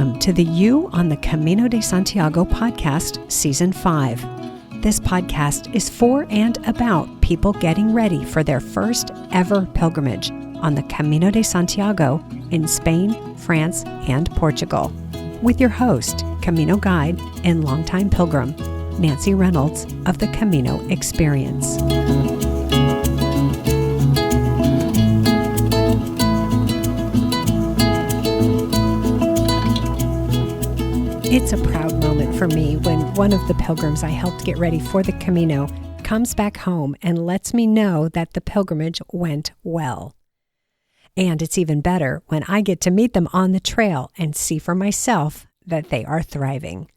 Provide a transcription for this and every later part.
Welcome to the You on the Camino de Santiago podcast, Season 5. This podcast is for and about people getting ready for their first ever pilgrimage on the Camino de Santiago in Spain, France, and Portugal. With your host, Camino guide and longtime pilgrim, Nancy Reynolds of the Camino Experience. It's a proud moment for me when one of the pilgrims I helped get ready for the Camino comes back home and lets me know that the pilgrimage went well. And it's even better when I get to meet them on the trail and see for myself that they are thriving.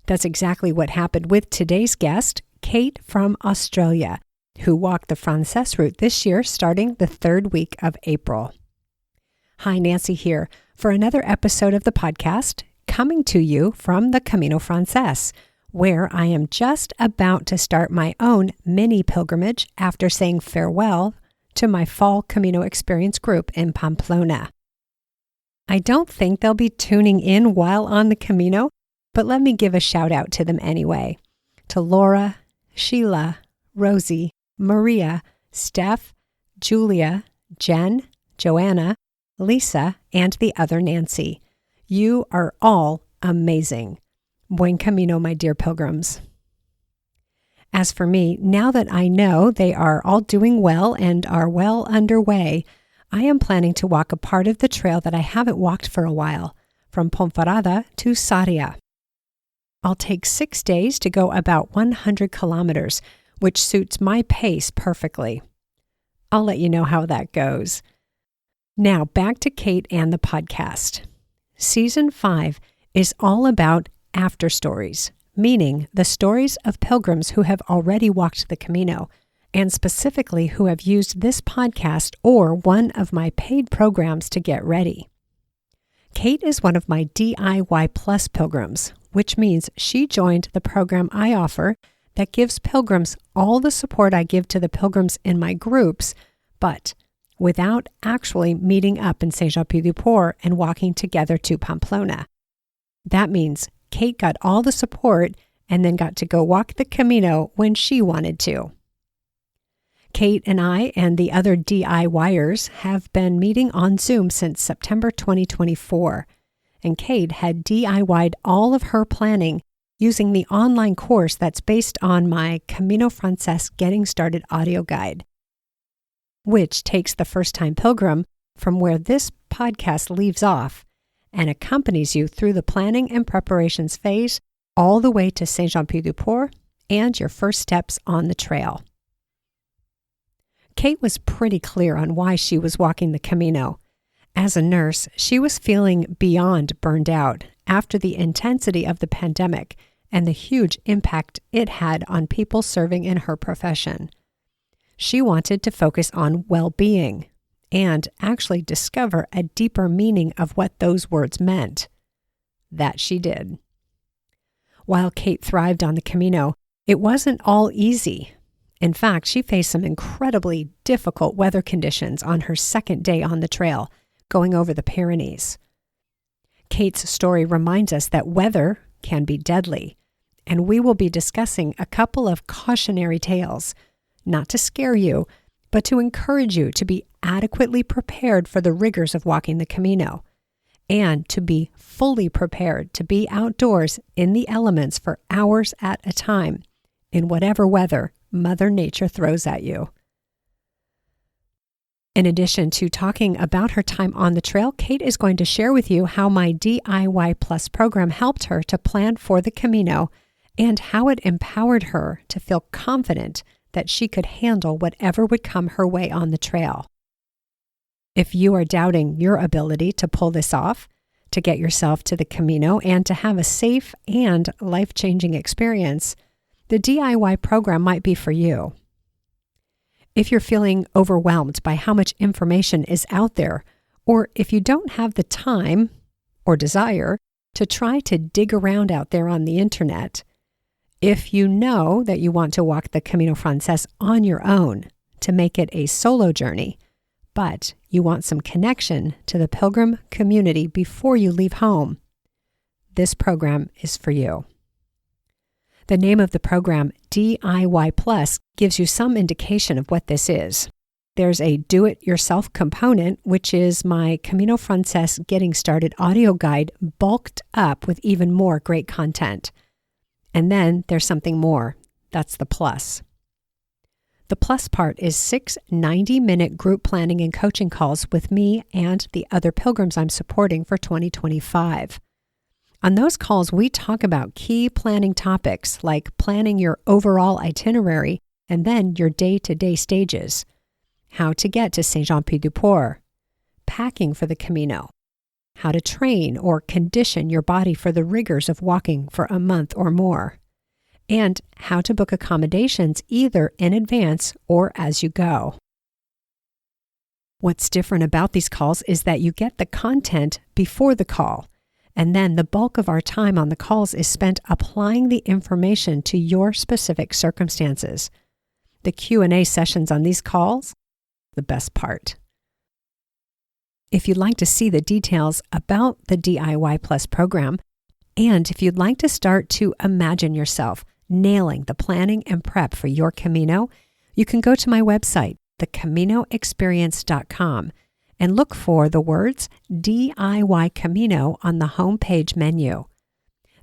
That's exactly what happened with today's guest, Kate from Australia, who walked the Frances route this year starting the third week of April. Hi, Nancy here for another episode of the podcast, coming to you from the Camino Frances, where I am just about to start my own mini pilgrimage after saying farewell to my fall Camino Experience group in Pamplona. I don't think they'll be tuning in while on the Camino, but let me give a shout out to them anyway. To Laura, Sheila, Rosie, Maria, Steph, Julia, Jen, Joanna, Lisa, and the other Nancy. You are all amazing. Buen Camino, my dear pilgrims. As for me, now that I know they are all doing well and are well underway, I am planning to walk a part of the trail that I haven't walked for a while, from Ponferrada to Sarria. I'll take 6 days to go about 100 kilometers, which suits my pace perfectly. I'll let you know how that goes. Now back to Kate and the podcast. Season 5 is all about after stories, meaning the stories of pilgrims who have already walked the Camino, and specifically who have used this podcast or one of my paid programs to get ready. Kate is one of my DIY-plus pilgrims, which means she joined the program I offer that gives pilgrims all the support I give to the pilgrims in my groups, but without actually meeting up in Saint-Jean-Pied-du-Port and walking together to Pamplona. That means Kate got all the support and then got to go walk the Camino when she wanted to. Kate and I and the other DIYers have been meeting on Zoom since September 2024, and Kate had DIY'd all of her planning using the online course that's based on my Camino Frances Getting Started audio guide, which takes the first-time pilgrim from where this podcast leaves off and accompanies you through the planning and preparations phase all the way to Saint-Jean-Pied-du-Port and your first steps on the trail. Kate was pretty clear on why she was walking the Camino. As a nurse, she was feeling beyond burned out after the intensity of the pandemic and the huge impact it had on people serving in her profession. She wanted to focus on well-being and actually discover a deeper meaning of what those words meant. That she did. While Kate thrived on the Camino, it wasn't all easy. In fact, she faced some incredibly difficult weather conditions on her second day on the trail, going over the Pyrenees. Kate's story reminds us that weather can be deadly, and we will be discussing a couple of cautionary tales, not to scare you, but to encourage you to be adequately prepared for the rigors of walking the Camino, and to be fully prepared to be outdoors in the elements for hours at a time, in whatever weather Mother Nature throws at you. In addition to talking about her time on the trail, Kate is going to share with you how my DIY-plus program helped her to plan for the Camino and how it empowered her to feel confident that she could handle whatever would come her way on the trail. If you are doubting your ability to pull this off, to get yourself to the Camino and to have a safe and life-changing experience, the DIY program might be for you. If you're feeling overwhelmed by how much information is out there, or if you don't have the time or desire to try to dig around out there on the internet, if you know that you want to walk the Camino Frances on your own to make it a solo journey, but you want some connection to the pilgrim community before you leave home, this program is for you. The name of the program, DIY-plus, gives you some indication of what this is. There's a do-it-yourself component, which is my Camino Frances Getting Started audio guide bulked up with even more great content. And then there's something more. That's the plus. The plus part is 6 90-minute group planning and coaching calls with me and the other pilgrims I'm supporting for 2025. On those calls, we talk about key planning topics like planning your overall itinerary and then your day-to-day stages, how to get to Saint-Jean-Pied-du-Port, packing for the Camino, how to train or condition your body for the rigors of walking for a month or more, and how to book accommodations either in advance or as you go. What's different about these calls is that you get the content before the call, and then the bulk of our time on the calls is spent applying the information to your specific circumstances. The Q&A sessions on these calls, the best part. If you'd like to see the details about the DIY-plus program, and if you'd like to start to imagine yourself nailing the planning and prep for your Camino, you can go to my website, thecaminoexperience.com, and look for the words DIY Camino on the homepage menu.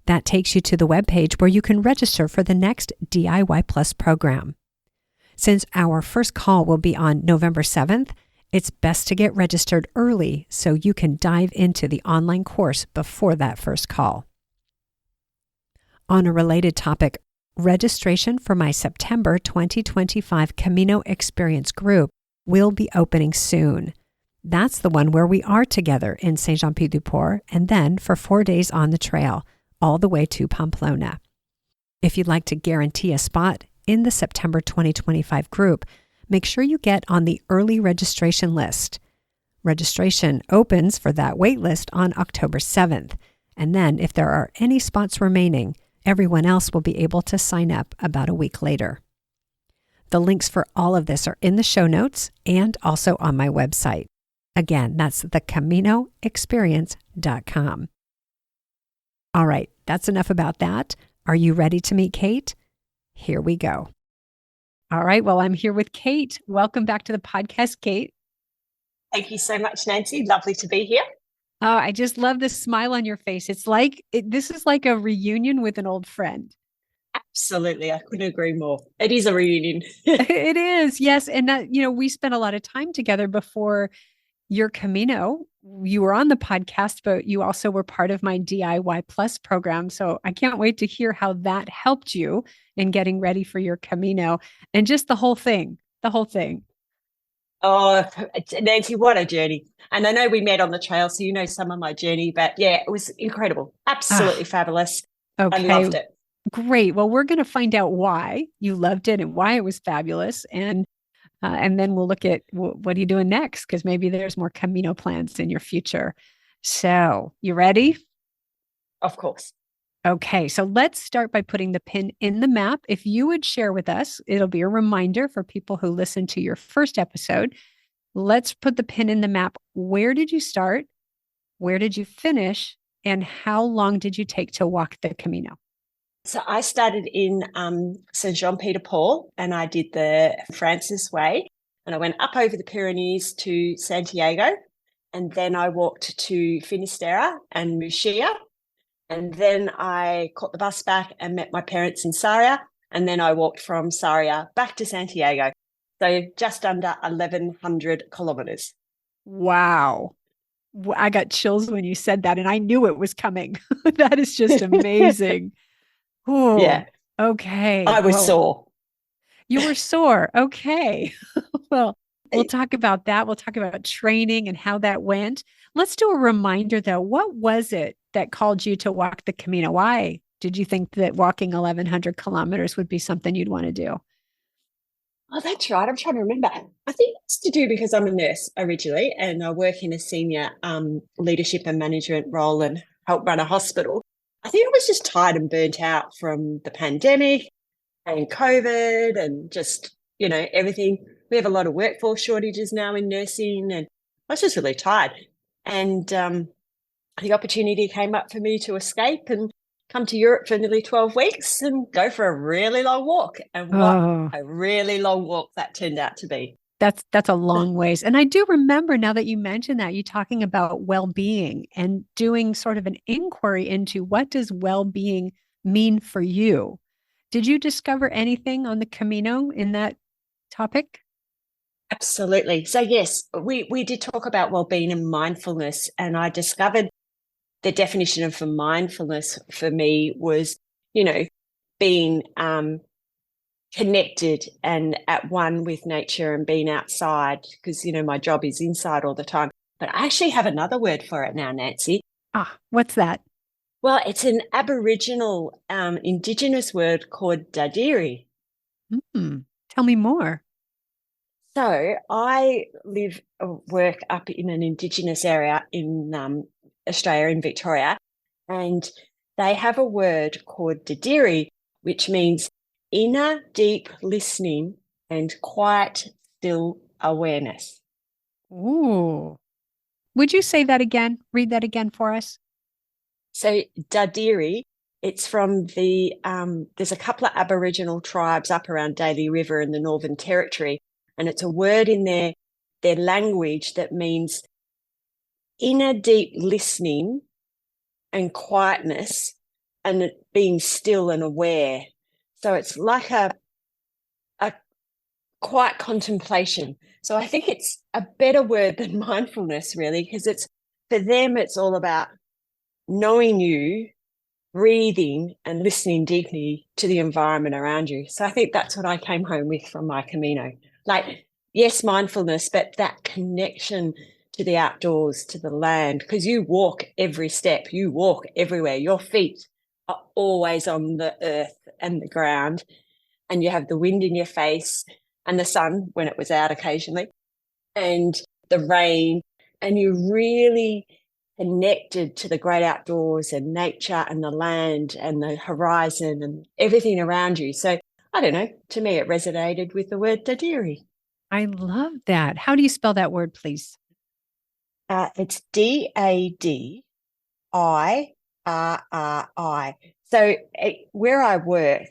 That takes you to the webpage where you can register for the next DIY-plus program. Since our first call will be on November 7th, it's best to get registered early so you can dive into the online course before that first call. On a related topic, registration for my September 2025 Camino Experience group will be opening soon. That's the one where we are together in Saint-Jean-Pied-du-Port and then for 4 days on the trail, all the way to Pamplona. If you'd like to guarantee a spot in the September 2025 group, make sure you get on the early registration list. Registration opens for that wait list on October 7th, and then if there are any spots remaining, everyone else will be able to sign up about a week later. The links for all of this are in the show notes and also on my website. Again, that's thecaminoexperience.com. All right, that's enough about that. Are you ready to meet Kate? Here we go. All right, well, I'm here with Kate. Welcome back to the podcast, Kate. Thank you so much, Nancy. Lovely to be here. Oh, I just love the smile on your face. It's like, this is like a reunion with an old friend. Absolutely. I couldn't agree more. It is a reunion. It is, yes. And that, we spent a lot of time together before your Camino. You were on the podcast, but you also were part of my DIY-plus program. So I can't wait to hear how that helped you in getting ready for your Camino and just the whole thing. Oh, Nancy, what a journey. And I know we met on the trail, so you know some of my journey, but yeah, it was incredible. Absolutely fabulous. Okay. I loved it. Great. Well, we're going to find out why you loved it and why it was fabulous. And then we'll look at what are you doing next? Because maybe there's more Camino plans in your future. So you ready? Of course. Okay. So let's start by putting the pin in the map. If you would share with us, it'll be a reminder for people who listened to your first episode. Let's put the pin in the map. Where did you start? Where did you finish? And how long did you take to walk the Camino? So I started in Saint-Jean-Pied-du-Port and I did the Francis Way, and I went up over the Pyrenees to Santiago, and then I walked to Finisterre and Muxía, and then I caught the bus back and met my parents in Sarria, and then I walked from Sarria back to Santiago. So just under 1,100 kilometers. Wow. I got chills when you said that, and I knew it was coming. That is just amazing. Oh, yeah. Okay. I was sore. You were sore. Okay. Well, we'll talk about that. We'll talk about training and how that went. Let's do a reminder, though. What was it that called you to walk the Camino? Why did you think that walking 1,100 kilometers would be something you'd want to do? Oh, that's right. I'm trying to remember. I think it's to do because I'm a nurse originally, and I work in a senior leadership and management role and help run a hospital. I think I was just tired and burnt out from the pandemic and COVID and just, everything. We have a lot of workforce shortages now in nursing, and I was just really tired. And the opportunity came up for me to escape and come to Europe for nearly 12 weeks and go for a really long walk. And what Oh, a really long walk that turned out to be. that's a long ways. And I do remember now that you mentioned that, you talking about well-being and doing sort of an inquiry into what does well-being mean for you. Did you discover anything on the Camino in that topic? Absolutely. So yes, we did talk about well-being and mindfulness, and I discovered the definition of for mindfulness for me was, you know, being connected and at one with nature and being outside, because, you know, my job is inside all the time. But I actually have another word for it now, Nancy. Ah, what's that? Well, it's an Aboriginal, indigenous word called Dadirri. Hmm. Tell me more. So I live work up in an indigenous area in Australia, in Victoria, and they have a word called Dadirri, which means inner deep listening and quiet still awareness. Ooh. Would you say that again? Read that again for us. So Dadirri, it's from there's a couple of Aboriginal tribes up around Daly River in the Northern Territory, and it's a word in their language that means inner deep listening and quietness and being still and aware. So it's like a quiet contemplation. So I think it's a better word than mindfulness, really, because it's for them, it's all about knowing you, breathing, and listening deeply to the environment around you. So I think that's what I came home with from my Camino. Like, yes, mindfulness, but that connection to the outdoors, to the land, because you walk every step, you walk everywhere. Your feet are always on the earth and the ground, and you have the wind in your face and the sun when it was out occasionally, and the rain, and you really connected to the great outdoors and nature and the land and the horizon and everything around you. So I don't know, to me it resonated with the word Dadirri. I love that. How do you spell that word, please? It's Dadirri. So where I work,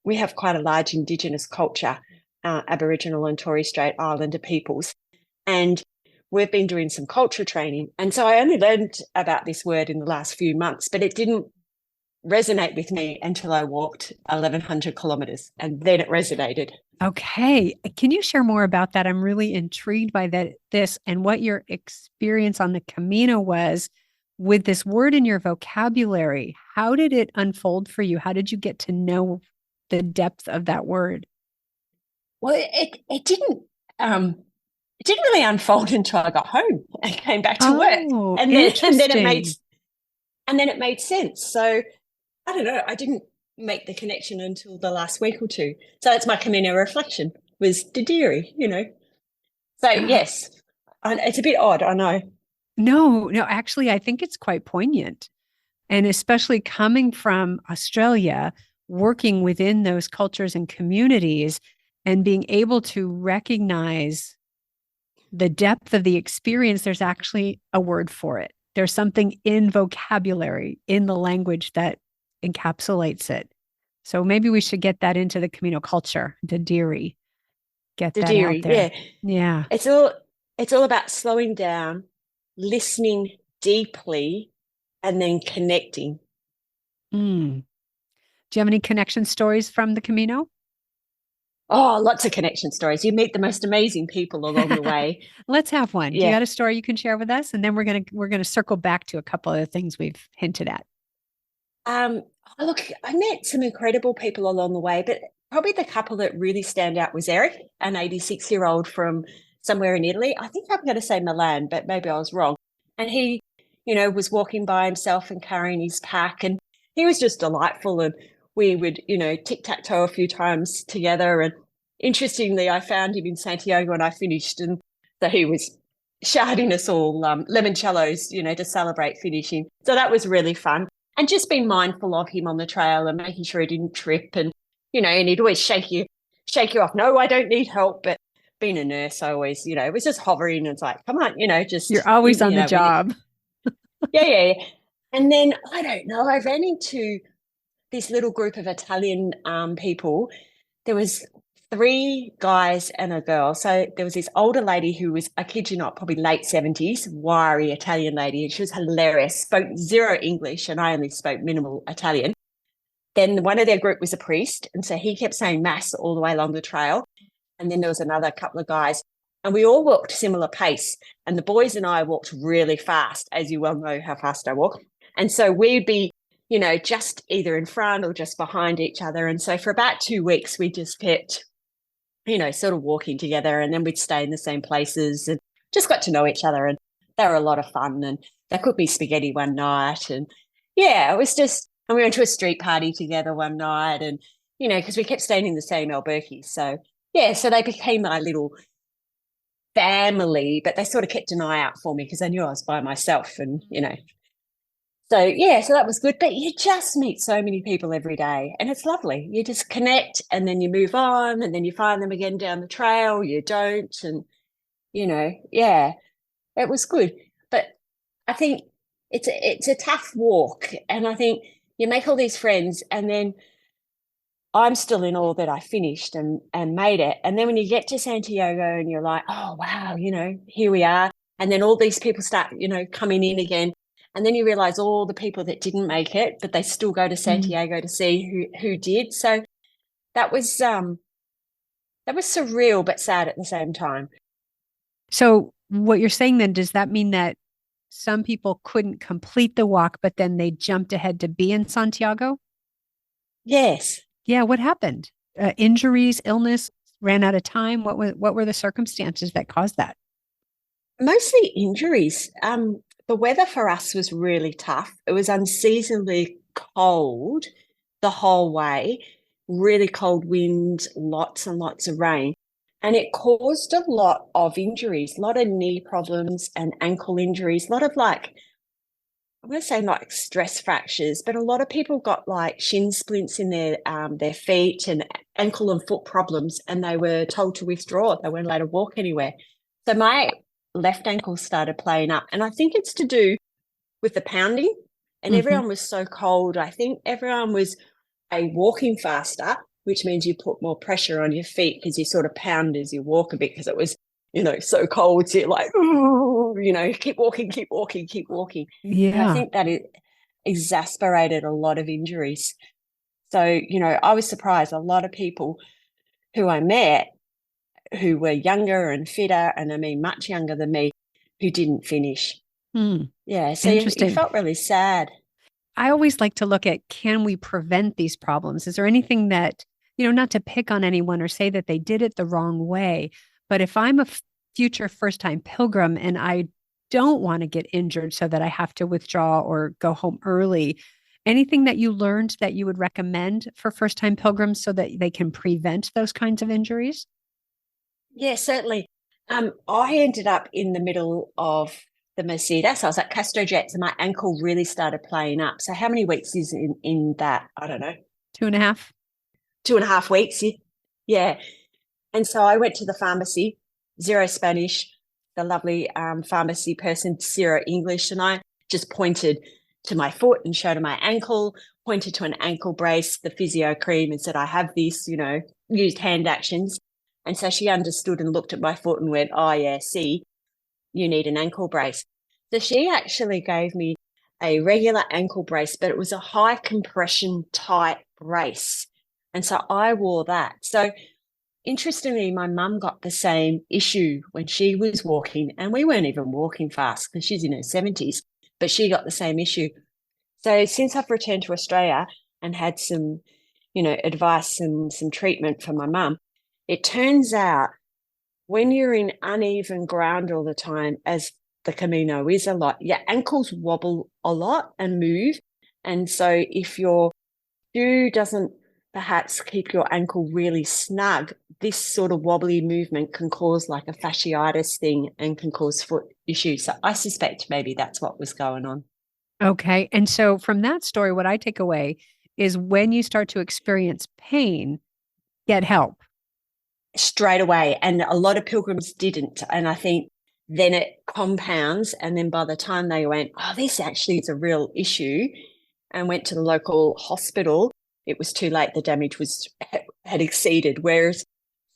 we have quite a large Indigenous culture, Aboriginal and Torres Strait Islander peoples. And we've been doing some culture training. And so I only learned about this word in the last few months, but it didn't resonate with me until I walked 1,100 kilometers. And then it resonated. Okay. Can you share more about that? I'm really intrigued by this and what your experience on the Camino was with this word in your vocabulary. How did it unfold for you? How did you get to know the depth of that word? Well, it didn't really unfold until I got home and came back to work. Oh, And then interesting. it made sense. So I don't know. I didn't make the connection until the last week or two. So that's my Camino reflection was Dadirri, you know. So yes, it's a bit odd, I know. No, actually, I think it's quite poignant. And especially coming from Australia, working within those cultures and communities, and being able to recognize the depth of the experience, there's actually a word for it. There's something in vocabulary, in the language that encapsulates it. So maybe we should get that into the Camino culture, the Dadirri, get that out Dadirri, there. yeah. Yeah. It's all about slowing down, listening deeply, and then connecting. Mm. Do you have any connection stories from the Camino? Oh, lots of connection stories. You meet the most amazing people along the way. Let's have one. Do you Yeah. got a story you can share with us? And then we're gonna circle back to a couple of the things we've hinted at. Um, Look, I met some incredible people along the way, but probably the couple that really stand out was Eric, an 86-year-old from somewhere in Italy. I think I'm going to say Milan, but maybe I was wrong. And he, was walking by himself and carrying his pack, and he was just delightful. And we would, tic-tac-toe a few times together. And interestingly, I found him in Santiago when I finished, and so he was sharding us all limoncellos, to celebrate finishing. So that was really fun, and just being mindful of him on the trail and making sure he didn't trip. And and he'd always shake you off. No, I don't need help. But being a nurse, I always, it was just hovering. And it's like, come on, just You're always on the job. Yeah, yeah, yeah. And then I don't know, I ran into this little group of Italian people. There was three guys and a girl. So there was this older lady who was, I kid you not, probably late 70s, wiry Italian lady, and she was hilarious, spoke zero English, and I only spoke minimal Italian. Then one of their group was a priest, and so he kept saying mass all the way along the trail. And then there was another couple of guys, and we all walked similar pace. And the boys and I walked really fast, as you well know how fast I walk. And so we'd be, just either in front or just behind each other. And so for about 2 weeks, we just kept, sort of walking together, and then we'd stay in the same places and just got to know each other. And they were a lot of fun. And they cooked me spaghetti one night. And yeah, it was just, and we went to a street party together one night. And, because we kept staying in the same albergue. So yeah, so they became my little family, but they sort of kept an eye out for me because they knew I was by myself. And, so yeah, so that was good. But you just meet so many people every day, and it's lovely. You just connect, and then you move on, and then you find them again down the trail. You don't. And, yeah, it was good. But I think it's a tough walk. And I think you make all these friends, and then I'm still in awe that I finished and made it. And then when you get to Santiago and you're like, oh, wow, here we are. And then all these people start, coming in again. And then you realize all the people that didn't make it, but they still go to Santiago to see who did. So that was surreal, but sad at the same time. So what you're saying then, does that mean that some people couldn't complete the walk, but then they jumped ahead to be in Santiago? Yes. Yeah, what happened? Injuries, illness, ran out of time? What were the circumstances that caused that? Mostly injuries. The weather for us was really tough. It was unseasonably cold the whole way, really cold winds, lots and lots of rain. And it caused a lot of injuries, a lot of knee problems and ankle injuries, a lot of I'm going to say not stress fractures, but a lot of people got like shin splints in their feet and ankle and foot problems, and they were told to withdraw. They weren't allowed to walk anywhere. So my left ankle started playing up, and I think it's to do with the pounding. And everyone was so cold. I think everyone was walking faster, which means you put more pressure on your feet because you sort of pound as you walk a bit because it was so cold. So you're like, keep walking, keep walking, keep walking. And I Yeah. think that it exasperated a lot of injuries. So, I was surprised. A lot of people who I met who were younger and fitter, and I mean, much younger than me, who didn't finish. Yeah. So you Interesting. felt really sad. I always like to look at, can we prevent these problems? Is there anything that, not to pick on anyone or say that they did it the wrong way, but if I'm a future first time pilgrim and I don't want to get injured so that I have to withdraw or go home early, anything that you learned that you would recommend for first time pilgrims so that they can prevent those kinds of injuries? Yeah, certainly. I ended up in the middle of the Meseta. So I was at Castro Jets and my ankle really started playing up. So how many weeks is in that? I don't know. 2.5. 2.5 weeks. Yeah. And so I went to the pharmacy, zero Spanish, the lovely pharmacy person, zero English. And I just pointed to my foot and showed her my ankle, pointed to an ankle brace, the physio cream, and said, I have this, used hand actions. And so she understood and looked at my foot and went, oh, yeah, see, you need an ankle brace. So she actually gave me a regular ankle brace, but it was a high compression tight brace. And so I wore that. So interestingly, my mum got the same issue when she was walking, and we weren't even walking fast because she's in her 70s, but she got the same issue. So since I've returned to Australia and had some, advice and some treatment for my mum, it turns out when you're in uneven ground all the time, as the Camino is a lot, your ankles wobble a lot and move. And so if your shoe doesn't perhaps keep your ankle really snug, this sort of wobbly movement can cause like a fasciitis thing and can cause foot issues. So I suspect maybe that's what was going on. Okay. And so from that story, what I take away is when you start to experience pain, get help. Straight away. And a lot of pilgrims didn't. And I think then it compounds. And then by the time they went, oh, this actually is a real issue, and went to the local hospital, it was too late. The damage had exceeded. Whereas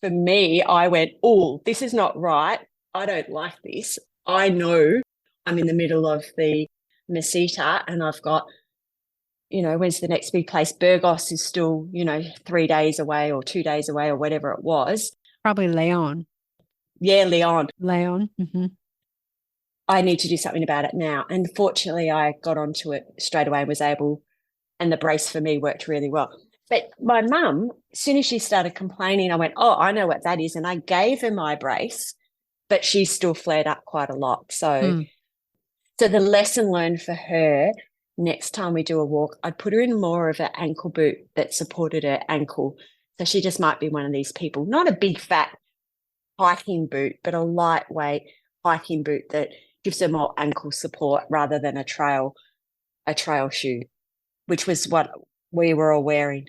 for me, I went, oh, this is not right. I don't like this. I know I'm in the middle of the Meseta and I've got, when's the next big place? Burgos is still, 3 days away or 2 days away or whatever it was. Probably Leon. Yeah, Leon. Mm-hmm. I need to do something about it now. And fortunately, I got onto it straight away and was able, and the brace for me worked really well. But my mum, as soon as she started complaining, I went, oh, I know what that is. And I gave her my brace, but she still flared up quite a lot. So the lesson learned for her, next time we do a walk, I'd put her in more of an ankle boot that supported her ankle. So she just might be one of these people, not a big fat hiking boot, but a lightweight hiking boot that gives her more ankle support rather than a trail shoe, which was what we were all wearing.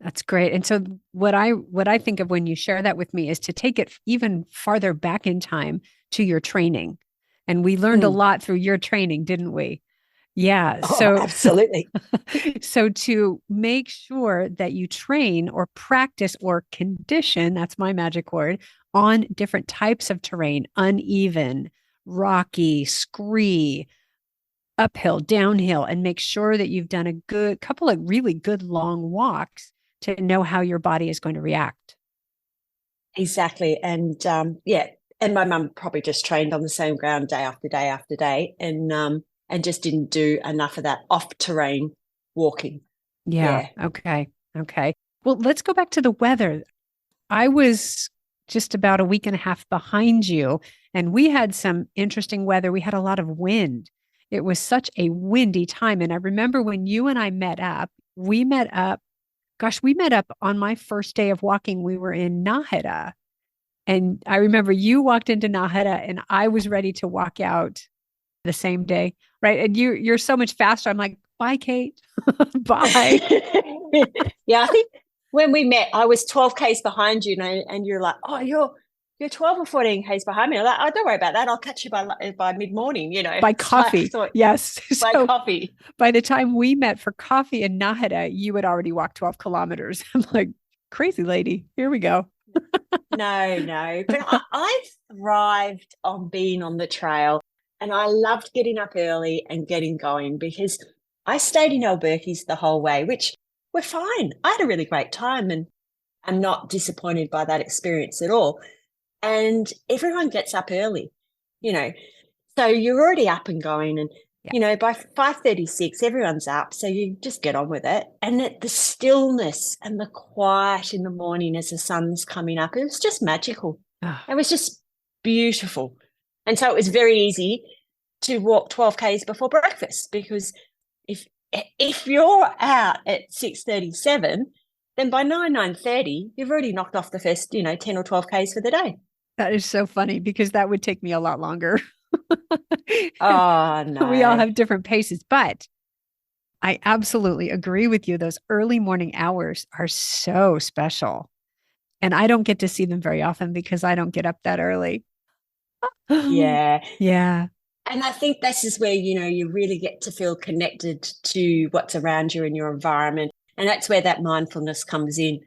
That's great. And so what I think of when you share that with me is to take it even farther back in time to your training. And we learned a lot through your training, didn't we? Yeah. So absolutely. So to make sure that you train or practice or condition, that's my magic word, on different types of terrain, uneven, rocky, scree, uphill, downhill, and make sure that you've done a couple of really good long walks to know how your body is going to react. Exactly. And and my mum probably just trained on the same ground day after day after day, and just didn't do enough of that off-terrain walking. Yeah. Okay. Well, let's go back to the weather. I was just about a week and a half behind you, and we had some interesting weather. We had a lot of wind. It was such a windy time. And I remember when you and I met up on my first day of walking. We were in Nahida. And I remember you walked into Nahida and I was ready to walk out the same day. Right. And you're so much faster. I'm like, bye, Kate. Bye. Yeah. I think when we met, I was 12 Ks behind you, and you're like, oh, you're 12 or 14 Ks behind me. I'm like, oh, don't worry about that. I'll catch you by mid-morning, By coffee. Yes. By coffee. By the time we met for coffee in Nahida, you had already walked 12 kilometers. I'm like, crazy lady. Here we go. No. But I thrived on being on the trail, and I loved getting up early and getting going because I stayed in Albertie's the whole way, which were fine. I had a really great time, and I'm not disappointed by that experience at all. And everyone gets up early, so you're already up and going, and by 5:36 everyone's up, so you just get on with it. And the stillness and the quiet in the morning as the sun's coming up, it was just magical. It was just beautiful. And so it was very easy to walk 12 Ks before breakfast, because if you're out at 6:37, then by 9:30 you've already knocked off the first 10 or 12 Ks for the day. That is so funny, because that would take me a lot longer. Oh, no. We all have different paces, but I absolutely agree with you. Those early morning hours are so special. And I don't get to see them very often because I don't get up that early. Yeah. Yeah. And I think this is where, you really get to feel connected to what's around you in your environment. And that's where that mindfulness comes in.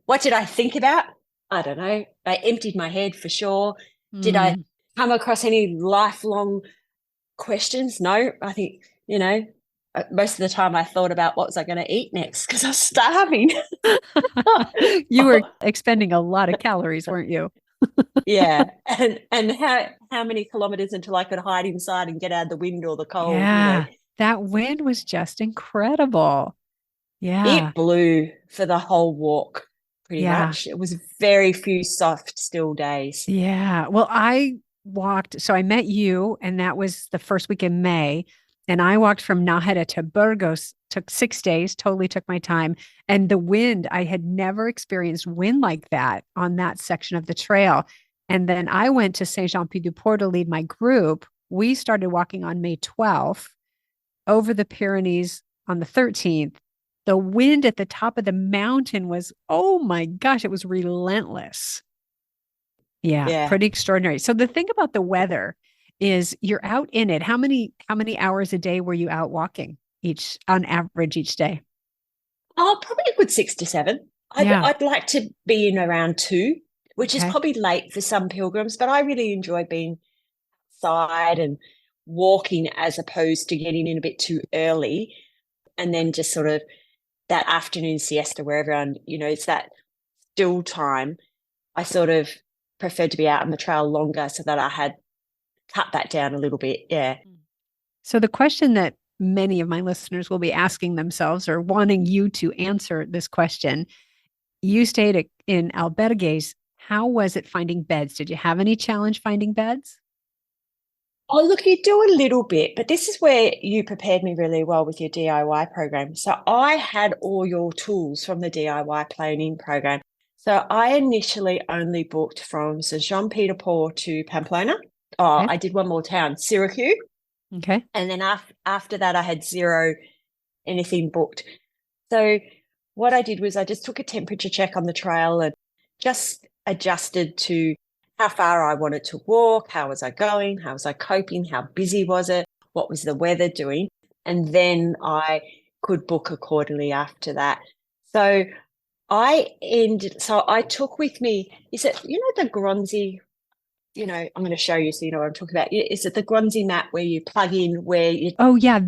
What did I think about? I don't know. I emptied my head for sure. Did I come across any lifelong questions? No. I think, most of the time I thought about what was I going to eat next, because I was starving. You were expending a lot of calories, weren't you? Yeah. And how many kilometers until I could hide inside and get out of the wind or the cold? Yeah. That wind was just incredible. Yeah. It blew for the whole walk. Pretty much. It was very few soft, still days. Yeah. Well, so I met you, and that was the first week in May. And I walked from Nahida to Burgos, took 6 days, totally took my time. And the wind, I had never experienced wind like that on that section of the trail. And then I went to Saint-Jean-Pied-du-Port to lead my group. We started walking on May 12th over the Pyrenees on the 13th. The wind at the top of the mountain was, oh my gosh, it was relentless. Yeah, Yeah. pretty extraordinary. So the thing about the weather is you're out in it. How many hours a day were you out walking each on average each day? Oh, probably a good 6 to 7. Yeah. I'd like to be in around 2, which is Okay. probably late for some pilgrims, but I really enjoy being outside and walking as opposed to getting in a bit too early and then just sort of that afternoon siesta where everyone, it's that still time. I sort of preferred to be out on the trail longer so that I had cut that down a little bit. Yeah. So the question that many of my listeners will be asking themselves or wanting you to answer this question, you stayed in albergues. How was it finding beds? Did you have any challenge finding beds? Oh, look, you do a little bit, but this is where you prepared me really well with your DIY program. So I had all your tools from the DIY planning program. So I initially only booked from St. Jean Peter Paul to Pamplona. Oh, Okay. I did one more town, Syracuse. Okay. And then after that, I had zero anything booked. So what I did was I just took a temperature check on the trail and just adjusted to how far I wanted to walk, how was I going, how was I coping, how busy was it, what was the weather doing, and then I could book accordingly after that. So I took with me, is it, the Gronzi, I'm going to show you so you know what I'm talking about. Is it the Gronzi map where you plug in where you Oh, yeah.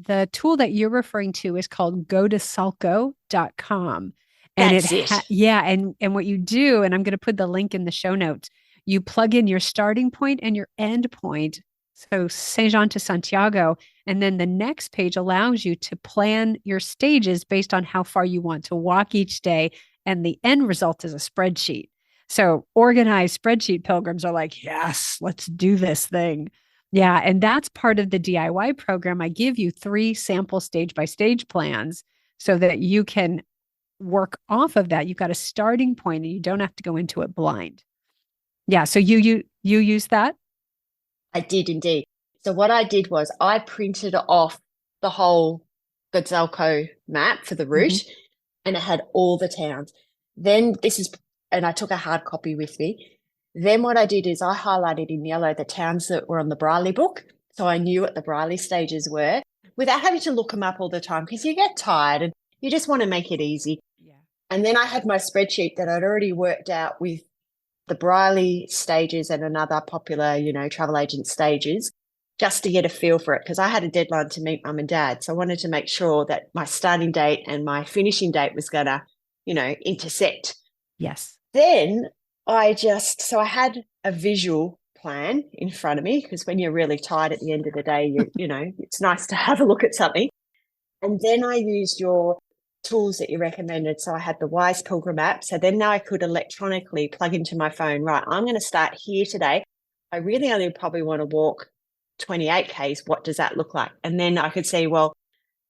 The tool that you're referring to is called gotosalco.com. And that's it. yeah, and what you do, and I'm going to put the link in the show notes, you plug in your starting point and your end point. So Saint Jean to Santiago. And then the next page allows you to plan your stages based on how far you want to walk each day. And the end result is a spreadsheet. So organized spreadsheet pilgrims are like, yes, let's do this thing. Yeah, and that's part of the DIY program. I give you 3 sample stage by stage plans so that you can work off of that. You've got a starting point and you don't have to go into it blind. Yeah, so you use that? I did indeed. So what I did was I printed off the whole Godzalco map for the Mhm. route and it had all the towns. Then and I took a hard copy with me. Then what I did is I highlighted in yellow the towns that were on the Briley book. So I knew what the Briley stages were without having to look them up all the time because you get tired and you just want to make it easy. Yeah. And then I had my spreadsheet that I'd already worked out with the Briley stages and another popular, travel agent stages, just to get a feel for it. Because I had a deadline to meet mum and dad. So I wanted to make sure that my starting date and my finishing date was going to, intersect. Yes. Then so I had a visual plan in front of me because when you're really tired at the end of the day, it's nice to have a look at something. And then I used your tools that you recommended. So I had the Wise Pilgrim app. So then now I could electronically plug into my phone, right, I'm going to start here today. I really only probably want to walk 28 Ks. What does that look like? And then I could say, well,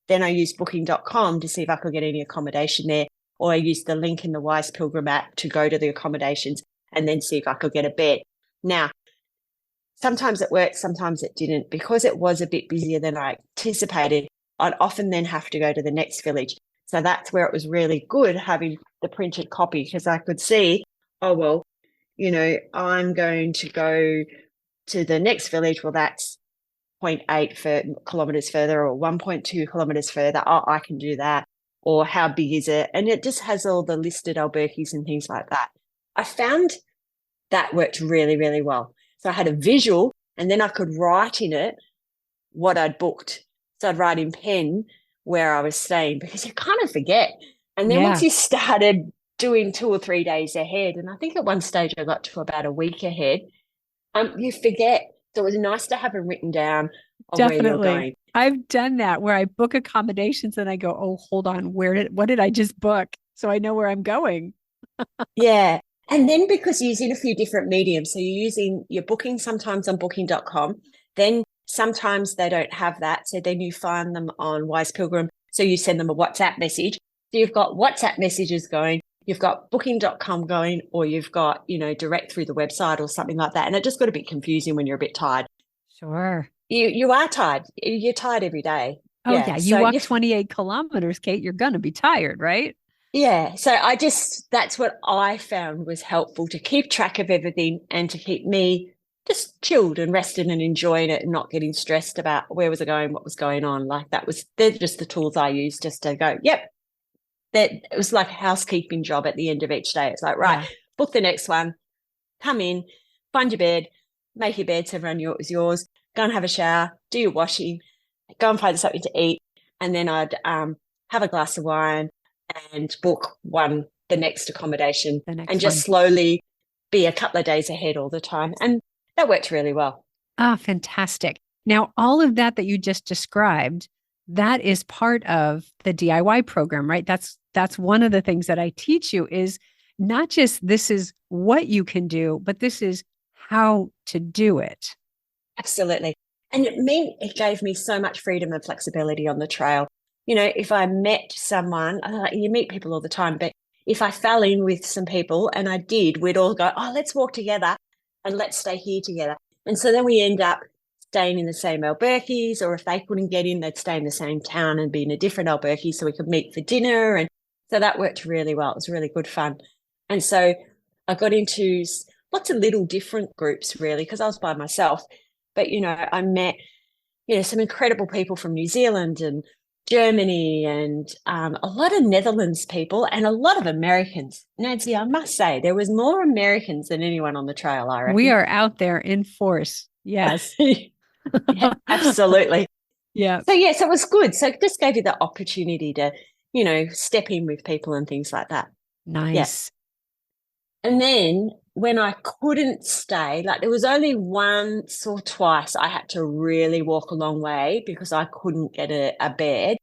then I used booking.com to see if I could get any accommodation there. Or I used the link in the Wise Pilgrim app to go to the accommodations and then see if I could get a bed. Now, sometimes it worked, sometimes it didn't. Because it was a bit busier than I anticipated, I'd often then have to go to the next village. So that's where it was really good having the printed copy because I could see, oh, well, I'm going to go to the next village. Well, that's 0.8 kilometers further or 1.2 kilometers further. Oh, I can do that. Or how big is it? And it just has all the listed albergues and things like that. I found that worked really, really well. So I had a visual and then I could write in it what I'd booked. So I'd write in pen where I was staying because you kind of forget. And then once Yeah. you started doing 2 or 3 days ahead, and I think at one stage I got to about a week ahead, you forget. So it was nice to have it written down of where you're Definitely. going. I've done that where I book accommodations and I go, "Oh, hold on, what did I just book?" So I know where I'm going. Yeah. And then because you're using a few different mediums, so you're booking sometimes on booking.com, then sometimes they don't have that. So then you find them on Wise Pilgrim. So you send them a WhatsApp message. So you've got WhatsApp messages going, you've got booking.com going, or you've got, direct through the website or something like that. And it just got a bit confusing when you're a bit tired. Sure. You are tired. You're tired every day. Oh Yeah. yeah, you So walk 28 kilometers, Kate, you're gonna be tired, right? Yeah. So that's what I found was helpful to keep track of everything and to keep me just chilled and rested and enjoying it and not getting stressed about where was I going, what was going on. Like they're just the tools I use just to go, yep, that it was like a housekeeping job at the end of each day. It's like, right, Yeah. book the next one, come in, find your bed, make your bed so everyone knew it was yours, go and have a shower, do your washing, go and find something to eat. And then I'd have a glass of wine and book the next accommodation The and next just one. slowly be a couple of days ahead all the time. And that worked really well. Ah, fantastic. Now, all of that you just described, that is part of the DIY program, right? That's one of the things that I teach you is not just this is what you can do, but this is how to do it. Absolutely. And it gave me so much freedom and flexibility on the trail. You know, if I met someone, you meet people all the time, but if I fell in with some people and I did, we'd all go, oh, let's walk together and let's stay here together. And so then we end up staying in the same albergues, or if they couldn't get in, they'd stay in the same town and be in a different albergue so we could meet for dinner. And so that worked really well. It was really good fun. And so I got into lots of little different groups, really, because I was by myself. But, I met, some incredible people from New Zealand and Germany and a lot of Netherlands people and a lot of Americans. Nancy, I must say, there was more Americans than anyone on the trail, I We reckon. are out there in force. Yes. Yeah, absolutely. Yeah. So, yes, it was good. So it just gave you the opportunity to, step in with people and things like that. Yeah. Nice. And then when I couldn't stay, like there was only once or twice I had to really walk a long way because I couldn't get a bed.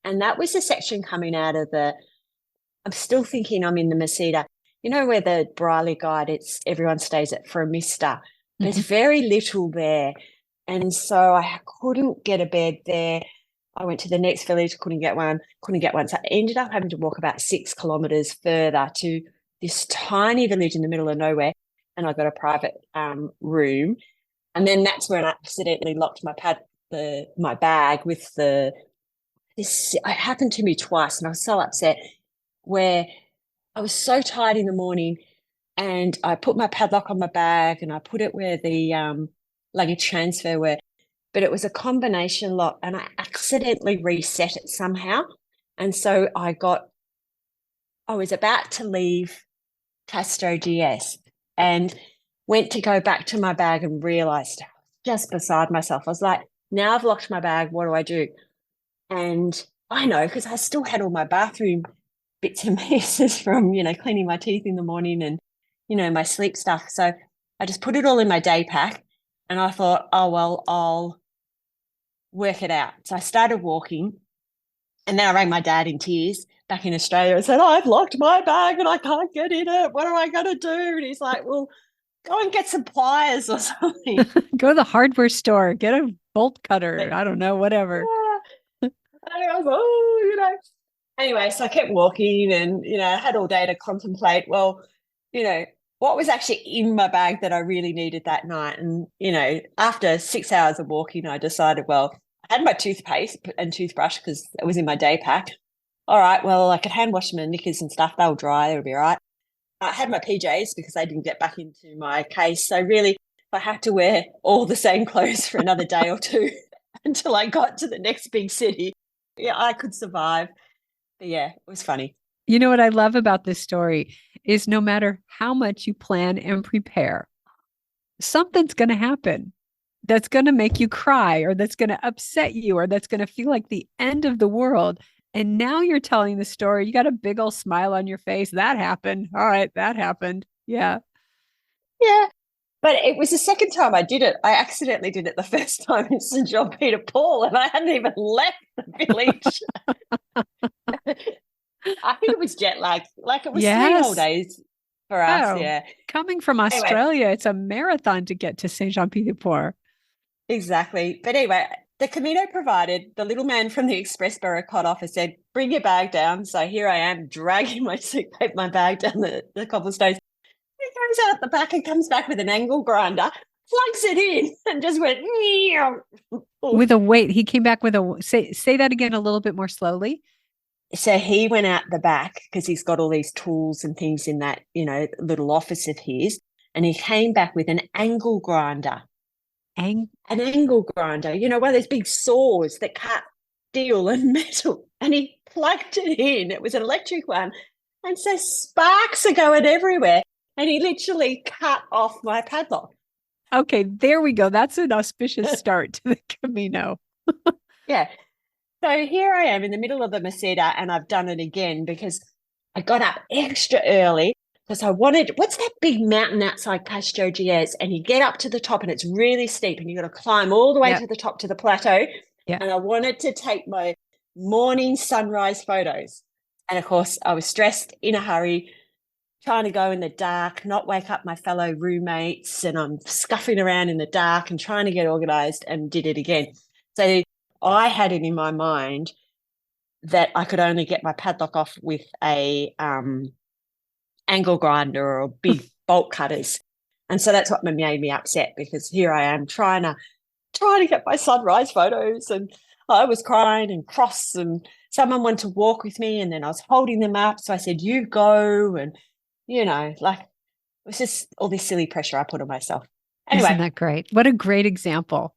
And that was the section coming out of I'm still thinking I'm in the Meseta, where the Briley Guide, it's everyone stays at for a mister. There's Mhm. very little there. And so I couldn't get a bed there. I went to the next village, couldn't get one. So I ended up having to walk about 6 kilometers further to this tiny village in the middle of nowhere. And I got a private room. And then that's when I accidentally locked my bag with this. It happened to me twice and I was so upset where I was so tired in the morning and I put my padlock on my bag and I put it where the luggage transfer were, but it was a combination lock and I accidentally reset it somehow. And so I was about to leave Castro GS and went to go back to my bag and realized I was just beside myself. I was like, now I've locked my bag. What do I do? And I know because I still had all my bathroom bits and pieces from, cleaning my teeth in the morning and, my sleep stuff. So I just put it all in my day pack and I thought, oh, well, I'll work it out. So I started walking and then I rang my dad in tears back in Australia and said, oh, I've locked my bag and I can't get in it. What am I going to do? And he's like, well, go and get some pliers or something. Go to the hardware store, get a bolt cutter. But, I don't know, whatever. yeah. And I was, oh. Anyway, so I kept walking and, I had all day to contemplate, well, what was actually in my bag that I really needed that night. And, after 6 hours of walking, I decided, well, I had my toothpaste and toothbrush because it was in my day pack. All right, well, I could hand wash my knickers and stuff. They'll dry. It'll be all right. I had my PJs because they didn't get back into my case. So really, I had to wear all the same clothes for another day or two until I got to the next big city. Yeah, I could survive. But yeah, it was funny. You know what I love about this story is no matter how much you plan and prepare, something's going to happen that's going to make you cry or that's going to upset you or that's going to feel like the end of the world. And now you're telling the story. You got a big old smile on your face. That happened. All right, that happened. Yeah. Yeah. But it was the second time I did it. I accidentally did it the first time in St. John Peter Paul, and I hadn't even left the village. I think it was jet lag. Like it was 3 whole Yes. days for us. Oh, Yeah. coming from Anyway, Australia, it's a marathon to get to Saint Jean Pied de Port. exactly. But anyway, the Camino provided, the little man from the Express Bureau cut off and said, bring your bag down. So here I am dragging my bag down the cobblestones. He goes out the back and comes back with an angle grinder, plugs it in and just went, With a weight. He came back with say that again a little bit more slowly. So he went out the back because he's got all these tools and things in that, little office of his. And he came back with an angle grinder. An angle grinder, one of those big saws that cut steel and metal. And he plugged it in. It was an electric one. And so sparks are going everywhere. And he literally cut off my padlock. Okay, there we go. That's an auspicious start to the Camino. Yeah. So here I am in the middle of the Meseta, and I've done it again because I got up extra early because I wanted, what's that big mountain outside Castro Diaz? And you get up to the top and it's really steep and you've got to climb all the way to the top to the plateau. Yeah. And I wanted to take my morning sunrise photos. And of course, I was stressed, in a hurry, trying to go in the dark, not wake up my fellow roommates. And I'm scuffing around in the dark and trying to get organized, and did it again. So I had it in my mind that I could only get my padlock off with a angle grinder or big bolt cutters. And so that's what made me upset, because here I am trying to get my sunrise photos, and I was crying and cross, and someone wanted to walk with me, and then I was holding them up. So I said, you go. And, it was just all this silly pressure I put on myself. Anyway. Isn't that great? What a great example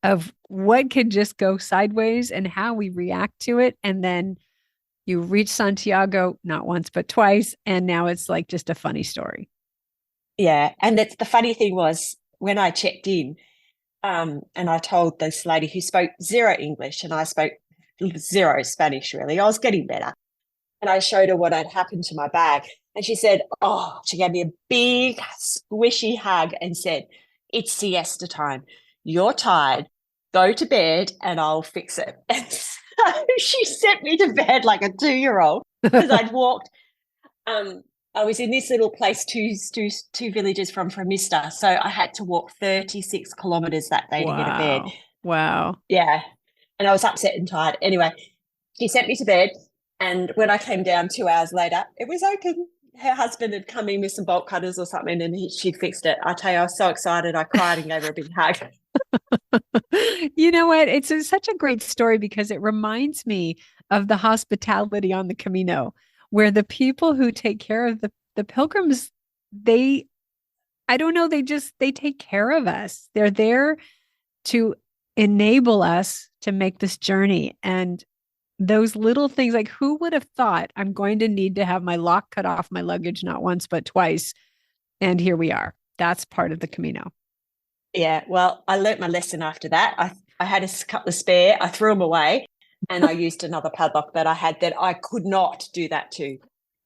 of what could just go sideways and how we react to it. And then you reach Santiago, not once, but twice. And now it's like just a funny story. Yeah. And that's the funny thing was, when I checked in, and I told this lady who spoke zero English and I spoke zero Spanish, really, I was getting better. And I showed her what had happened to my bag. And she said, she gave me a big squishy hug and said, it's siesta time. You're tired. Go to bed and I'll fix it. And so she sent me to bed like a 2-year-old, because I'd walked. I was in this little place, two villages from Framista. So I had to walk 36 kilometers that day to get to bed. Wow. Yeah. And I was upset and tired. Anyway, she sent me to bed. And when I came down 2 hours later, it was open. Her husband had come in with some bolt cutters or something, and she'd fixed it. I tell you, I was so excited. I cried and gave her a big hug. You know what? It's such a great story because it reminds me of the hospitality on the Camino, where the people who take care of the pilgrims, they take care of us. They're there to enable us to make this journey. And those little things, like, who would have thought I'm going to need to have my lock cut off my luggage, not once, but twice. And here we are. That's part of the Camino. Yeah. Well, I learnt my lesson after that. I had a couple of spare. I threw them away, and I used another padlock that I had that I could not do that to.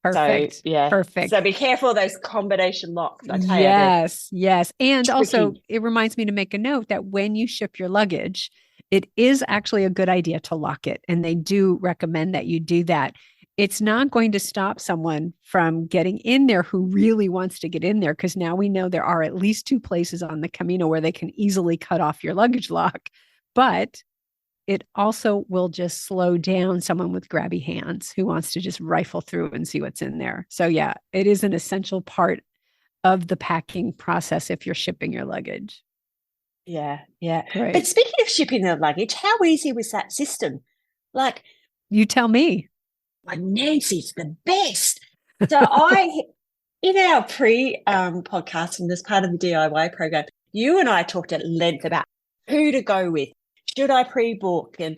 Perfect. So, yeah. Perfect. So be careful of those combination locks. I tell yes. And tricky. Also, it reminds me to make a note that when you ship your luggage, it is actually a good idea to lock it. And they do recommend that you do that. It's not going to stop someone from getting in there who really wants to get in there, because now we know there are at least 2 places on the Camino where they can easily cut off your luggage lock. But it also will just slow down someone with grabby hands who wants to just rifle through and see what's in there. So yeah, it is an essential part of the packing process if you're shipping your luggage. Yeah. Great. But speaking of shipping the luggage, how easy was that system? Like, you tell me. Like, Nancy's the best. So in our podcast, and as part of the DIY program, you and I talked at length about who to go with. Should I pre-book? And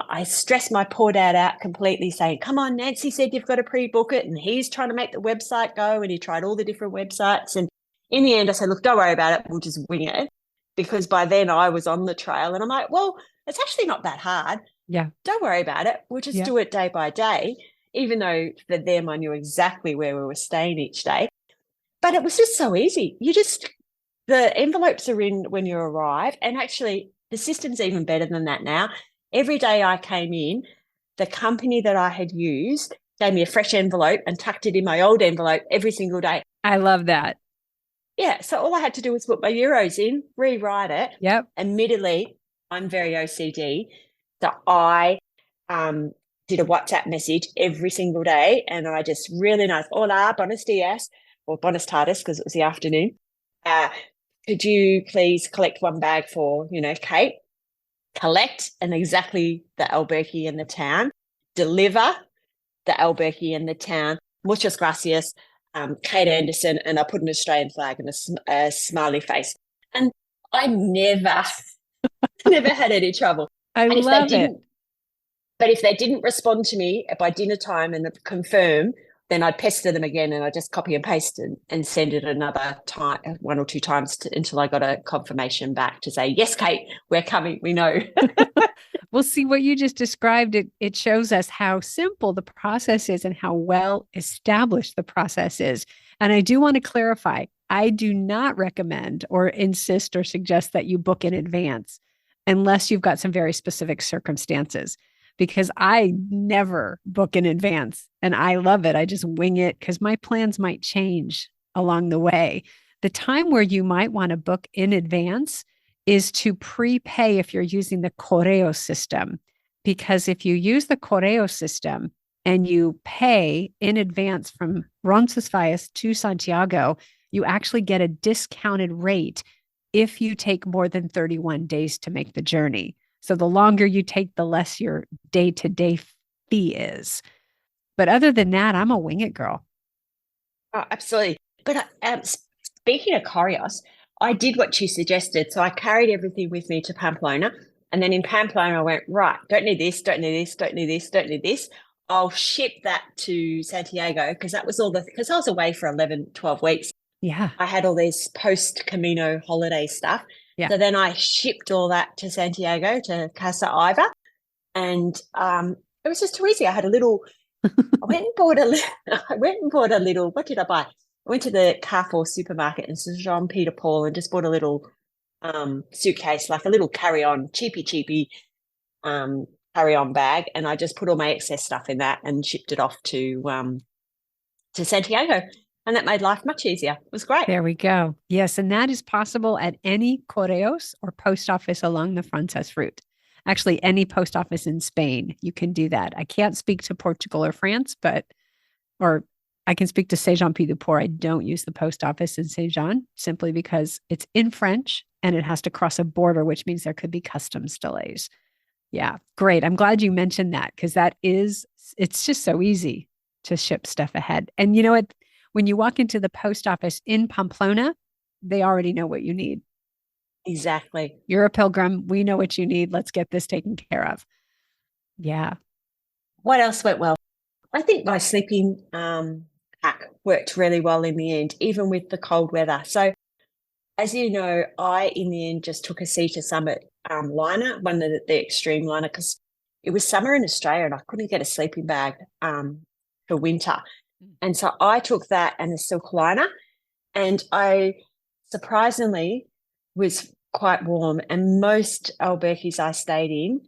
I stressed my poor dad out completely, saying, come on, Nancy said you've got to pre-book it. And he's trying to make the website go, and he tried all the different websites. And in the end, I said, look, don't worry about it. We'll just wing it. Because by then I was on the trail, and I'm like, well, it's actually not that hard. Yeah. Don't worry about it. We'll just do it day by day, even though for them I knew exactly where we were staying each day. But it was just so easy. The envelopes are in when you arrive, and actually the system's even better than that now. Every day I came in, the company that I had used gave me a fresh envelope and tucked it in my old envelope every single day. I love that. Yeah, so all I had to do was put my euros in, rewrite it. Yep. Admittedly, I'm very OCD, so I did a WhatsApp message every single day, and I just really nice, hola, buenos dias, or buenos tardes, because it was the afternoon. Could you please collect one bag for, Kate? Collect, and exactly the albergue in the town. Deliver, the Albuquerque and the town. Muchas gracias, Kate Anderson, and I put an Australian flag and a smiley face. And I never, never had any trouble. I And love it. but if they didn't respond to me by dinner time and confirm, then I'd pester them again, and I just copy and paste and send it another time, 1 or 2 times until I got a confirmation back to say, yes, Kate, we're coming. We know. Well, see what you just described. It shows us how simple the process is and how well established the process is. And I do want to clarify, I do not recommend or insist or suggest that you book in advance unless you've got some very specific circumstances, because I never book in advance and I love it. I just wing it because my plans might change along the way. The time where you might want to book in advance is to prepay if you're using the Correo system. Because if you use the Correo system and you pay in advance from Roncesvalles to Santiago, you actually get a discounted rate if you take more than 31 days to make the journey. So the longer you take, the less your day-to-day fee is. But other than that, I'm a wing it girl. Oh, absolutely. But speaking of Correos, I did what you suggested. So I carried everything with me to Pamplona. And then in Pamplona, I went, right, don't need this, don't need this, don't need this, don't need this. I'll ship that to Santiago because that was all because I was away for 11, 12 weeks. Yeah. I had all these post-Camino holiday stuff. Yeah. So then I shipped all that to Santiago, to Casa Iva. And it was just too easy. I had a little, I went and bought a little, what did I buy? I went to the Carrefour supermarket in St. Jean-Pied-de-Port and just bought a little suitcase, like a little carry-on, cheapy carry-on bag. And I just put all my excess stuff in that and shipped it off to Santiago. And that made life much easier. It was great. There we go. Yes. And that is possible at any Correos or post office along the Frances route. Actually, any post office in Spain, you can do that. I can't speak to Portugal or France, or I can speak to Saint-Jean-Pied-de-Port. I don't use the post office in Saint-Jean simply because it's in French and it has to cross a border, which means there could be customs delays. Yeah, great. I'm glad you mentioned that because it's just so easy to ship stuff ahead. And you know what? When you walk into the post office in Pamplona, they already know what you need. Exactly. You're a pilgrim. We know what you need. Let's get this taken care of. Yeah. What else went well? I think my sleeping pack worked really well in the end, even with the cold weather. So, as you know, I, in the end, just took a Sea to Summit liner, one of the extreme liner, because it was summer in Australia and I couldn't get a sleeping bag for winter. And so I took that and a silk liner, and I surprisingly was quite warm. And most albergues I stayed in,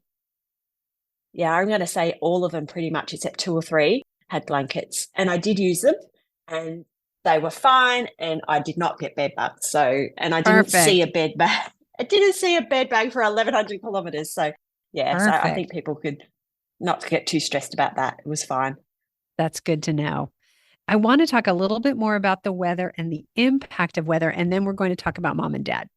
yeah, I'm going to say all of them pretty much, except 2 or 3, had blankets. And I did use them and they were fine. And I did not get bed bugs. So, and I didn't see a bed bag. I didn't see a bed bag for 1,100 kilometers. So, yeah, so I think people could not get too stressed about that. It was fine. That's good to know. I want to talk a little bit more about the weather and the impact of weather. And then we're going to talk about mom and dad.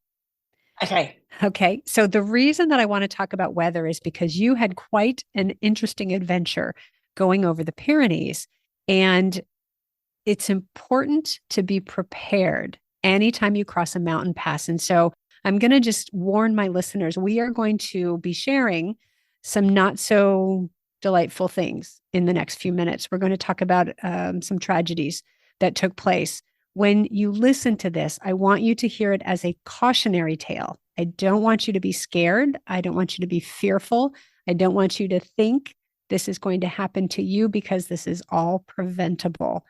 Okay. So the reason that I want to talk about weather is because you had quite an interesting adventure going over the Pyrenees. And it's important to be prepared anytime you cross a mountain pass. And so I'm going to just warn my listeners, we are going to be sharing some not so delightful things in the next few minutes. We're going to talk about some tragedies that took place. When you listen to this, I want you to hear it as a cautionary tale. I don't want you to be scared. I don't want you to be fearful. I don't want you to think this is going to happen to you because this is all preventable.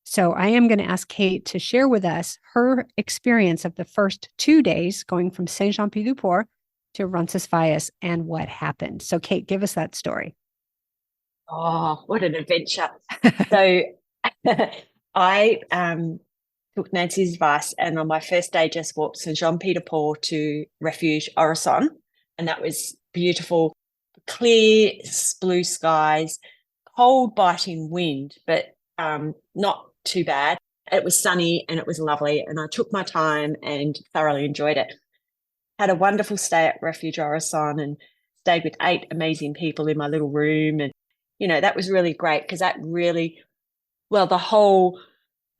So I am going to ask Kate to share with us her experience of the first 2 days going from Saint-Jean-Pied-de-Port to Roncesvalles and what happened. So Kate, give us that story. Oh, what an adventure. So I took Nancy's advice and on my first day just walked St. Jean-Pied-de-Port to Refuge Orisson, and that was beautiful, clear blue skies, cold biting wind, but not too bad. It was sunny and it was lovely, and I took my time and thoroughly enjoyed it. Had a wonderful stay at Refuge Orisson and stayed with 8 amazing people in my little room, and that was really great because that really, well, the whole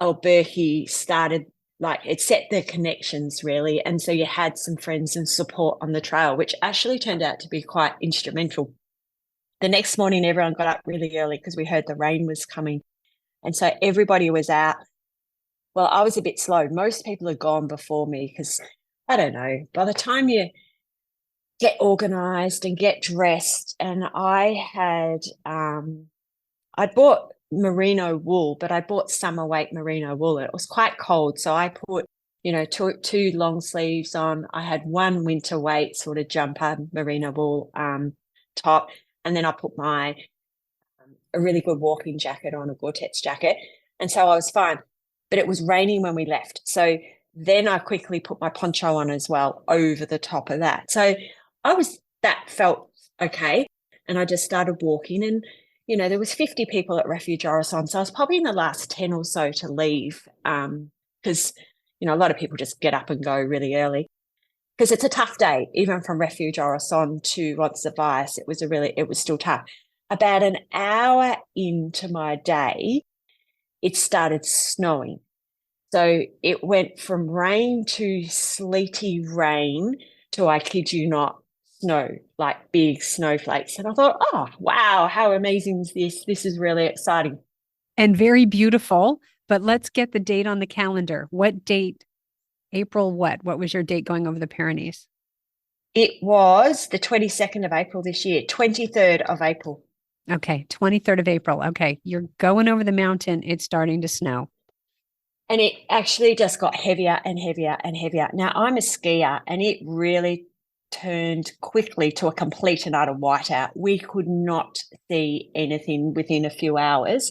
Alberti started, like, it set their connections really. And so you had some friends and support on the trail, which actually turned out to be quite instrumental. The next morning, everyone got up really early because we heard the rain was coming. And so everybody was out. Well, I was a bit slow. Most people had gone before me because, I don't know, by the time you get organized and get dressed, and I bought merino wool, but I bought summer weight merino wool. And it was quite cold. So I put, two long sleeves on. I had one winter weight sort of jumper, merino wool top. And then I put a really good walking jacket on, a Gore-Tex jacket. And so I was fine. But it was raining when we left. So then I quickly put my poncho on as well over the top of that. So that felt okay. And I just started walking, and, there was 50 people at Refuge Orison. So I was probably in the last 10 or so to leave because, a lot of people just get up and go really early because it's a tough day. Even from Refuge Orison to Roncesvalles, it was still tough. About an hour into my day, it started snowing. So it went from rain to sleety rain to, I kid you not, snow, like big snowflakes. And I thought, oh, wow, how amazing is this? This is really exciting. And very beautiful. But let's get the date on the calendar. What date? April what? What was your date going over the Pyrenees? It was the 22nd of April this year, 23rd of April. Okay, 23rd of April. Okay, you're going over the mountain. It's starting to snow. And it actually just got heavier and heavier and heavier. Now, I'm a skier, and it really turned quickly to a complete and utter whiteout. We could not see anything within a few hours.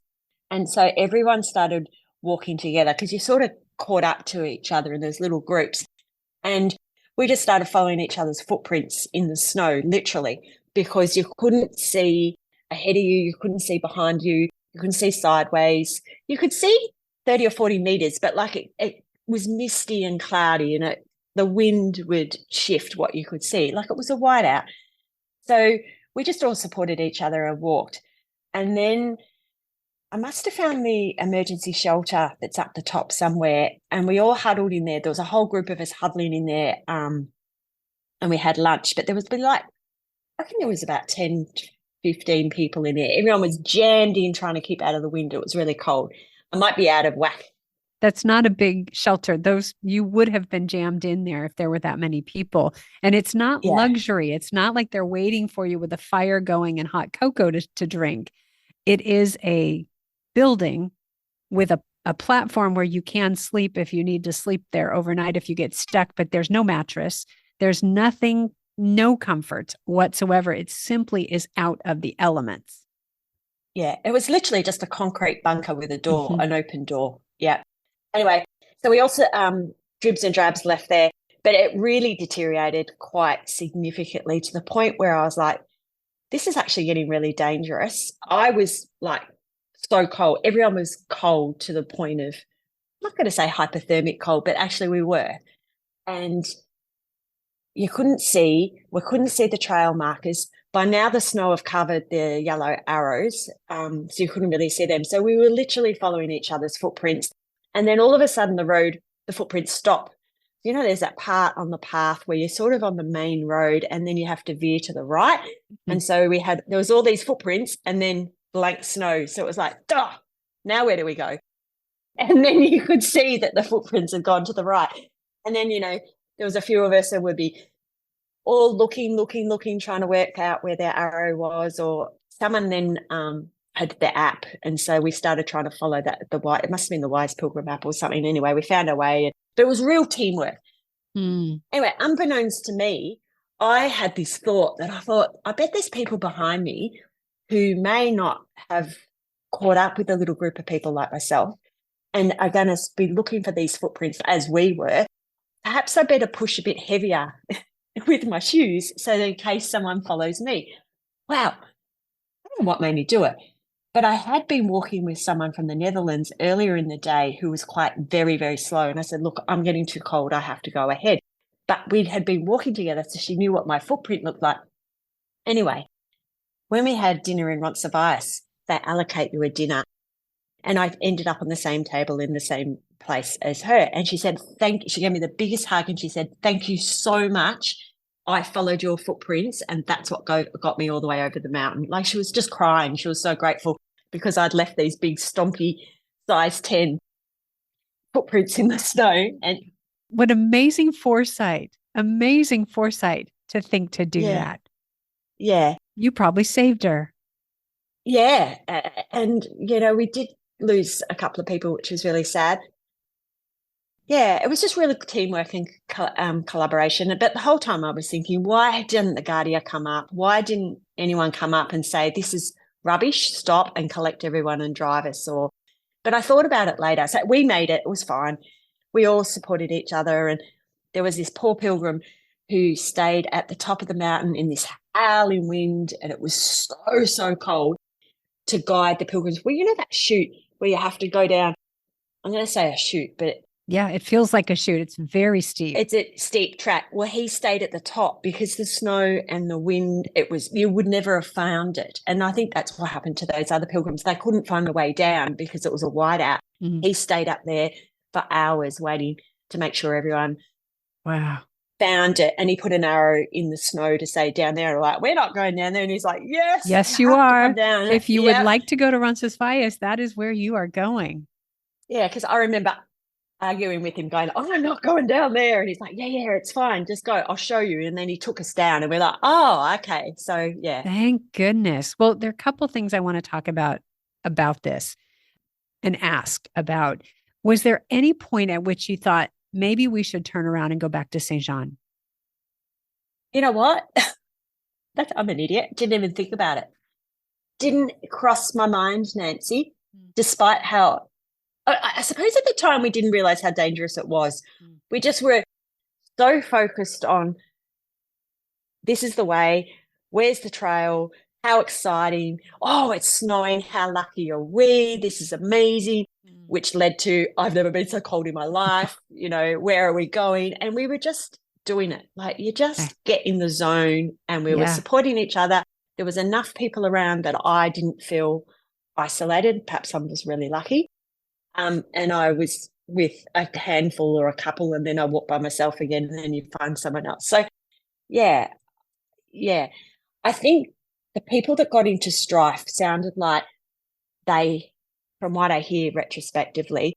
And so everyone started walking together because you sort of caught up to each other in those little groups. And we just started following each other's footprints in the snow, literally, because you couldn't see ahead of you, you couldn't see behind you, you couldn't see sideways. You could see 30 or 40 meters, but like it was misty and cloudy, and the wind would shift what you could see. Like it was a whiteout. So we just all supported each other and walked. And then I must have found the emergency shelter that's up the top somewhere, and we all huddled in there. There was a whole group of us huddling in there, and we had lunch. But there was I think there was about 10 to 15 people in there. Everyone was jammed in trying to keep out of the wind. It was really cold. I might be out of whack. That's not a big shelter. You would have been jammed in there if there were that many people. And it's not luxury. It's not like they're waiting for you with a fire going and hot cocoa to drink. It is a building with a platform where you can sleep if you need to sleep there overnight if you get stuck, but there's no mattress. There's nothing, no comfort whatsoever. It simply is out of the elements. Yeah, it was literally just a concrete bunker with a door, an open door. Yeah. Anyway, so we also, dribs and drabs left there, but it really deteriorated quite significantly to the point where I was like, this is actually getting really dangerous. I was like so cold. Everyone was cold to the point of, I'm not going to say hypothermic cold, but actually we were. And we couldn't see the trail markers. By now, the snow have covered the yellow arrows, so you couldn't really see them. So we were literally following each other's footprints. And then all of a sudden, the footprints stop. There's that part on the path where you're sort of on the main road and then you have to veer to the right. Mm-hmm. And so there was all these footprints and then blank snow. So it was like, duh, now where do we go? And then you could see that the footprints had gone to the right. And then, there was a few of us that would be all looking, trying to work out where their arrow was, or someone then had the app. And so we started trying to follow it must have been the Wise Pilgrim app or something. Anyway, we found our way, but it was real teamwork. Anyway, unbeknownst to me, I had this thought that I bet there's people behind me who may not have caught up with a little group of people like myself and are going to be looking for these footprints as we were. Perhaps I better push a bit heavier with my shoes so that in case someone follows me. Wow. I don't know what made me do it. But I had been walking with someone from the Netherlands earlier in the day who was quite very, very slow. And I said, look, I'm getting too cold. I have to go ahead. But we had been walking together, so she knew what my footprint looked like. Anyway, when we had dinner in Roncesvalles, they allocate you a dinner. And I ended up on the same table in the same place as her. And she said, she gave me the biggest hug and she said, thank you so much. I followed your footprints and that's what got me all the way over the mountain. Like she was just crying. She was so grateful because I'd left these big stompy size 10 footprints in the snow. And what amazing foresight to think to do yeah, that. yeah. You probably saved her. Yeah. And, we did lose a couple of people, which was really sad. Yeah, it was just really teamwork and collaboration. But the whole time I was thinking, why didn't the Guardia come up? Why didn't anyone come up and say, this is rubbish, stop and collect everyone and drive us? But I thought about it later. So we made it. It was fine. We all supported each other. And there was this poor pilgrim who stayed at the top of the mountain in this howling wind. And it was so, so cold to guide the pilgrims. Well, that chute where you have to go down. I'm going to say a chute, but yeah, it feels like a chute. It's very steep. it's a steep track. Well, he stayed at the top because the snow and the wind, you would never have found it. And I think that's what happened to those other pilgrims. They couldn't find the way down because it was a whiteout. Mm-hmm. He stayed up there for hours waiting to make sure everyone found it. And he put an arrow in the snow to say down there, like, we're not going down there. And he's like, yes, you are. Down. If you would like to go to Roncesvalles, that is where you are going. Yeah, because I remember arguing with him going, I'm not going down there. And he's like, yeah, it's fine. Just go. I'll show you. And then he took us down and we're like, oh, okay. So, yeah. Thank goodness. Well, there are a couple of things I want to talk about this and ask about. Was there any point at which you thought maybe we should turn around and go back to Saint Jean? You know what? I'm an idiot. Didn't even think about it. Didn't cross my mind, Nancy, despite how I suppose at the time we didn't realize how dangerous it was. We just were so focused on this is the way, where's the trail, how exciting, oh, it's snowing, how lucky are we, this is amazing, which led to I've never been so cold in my life, where are we going? And we were just doing it. Like you just get in the zone and we were supporting each other. There was enough people around that I didn't feel isolated. Perhaps I was really lucky. And I was with a handful or a couple, and then I walk by myself again, and then you find someone else. So, yeah. I think the people that got into strife sounded like from what I hear retrospectively,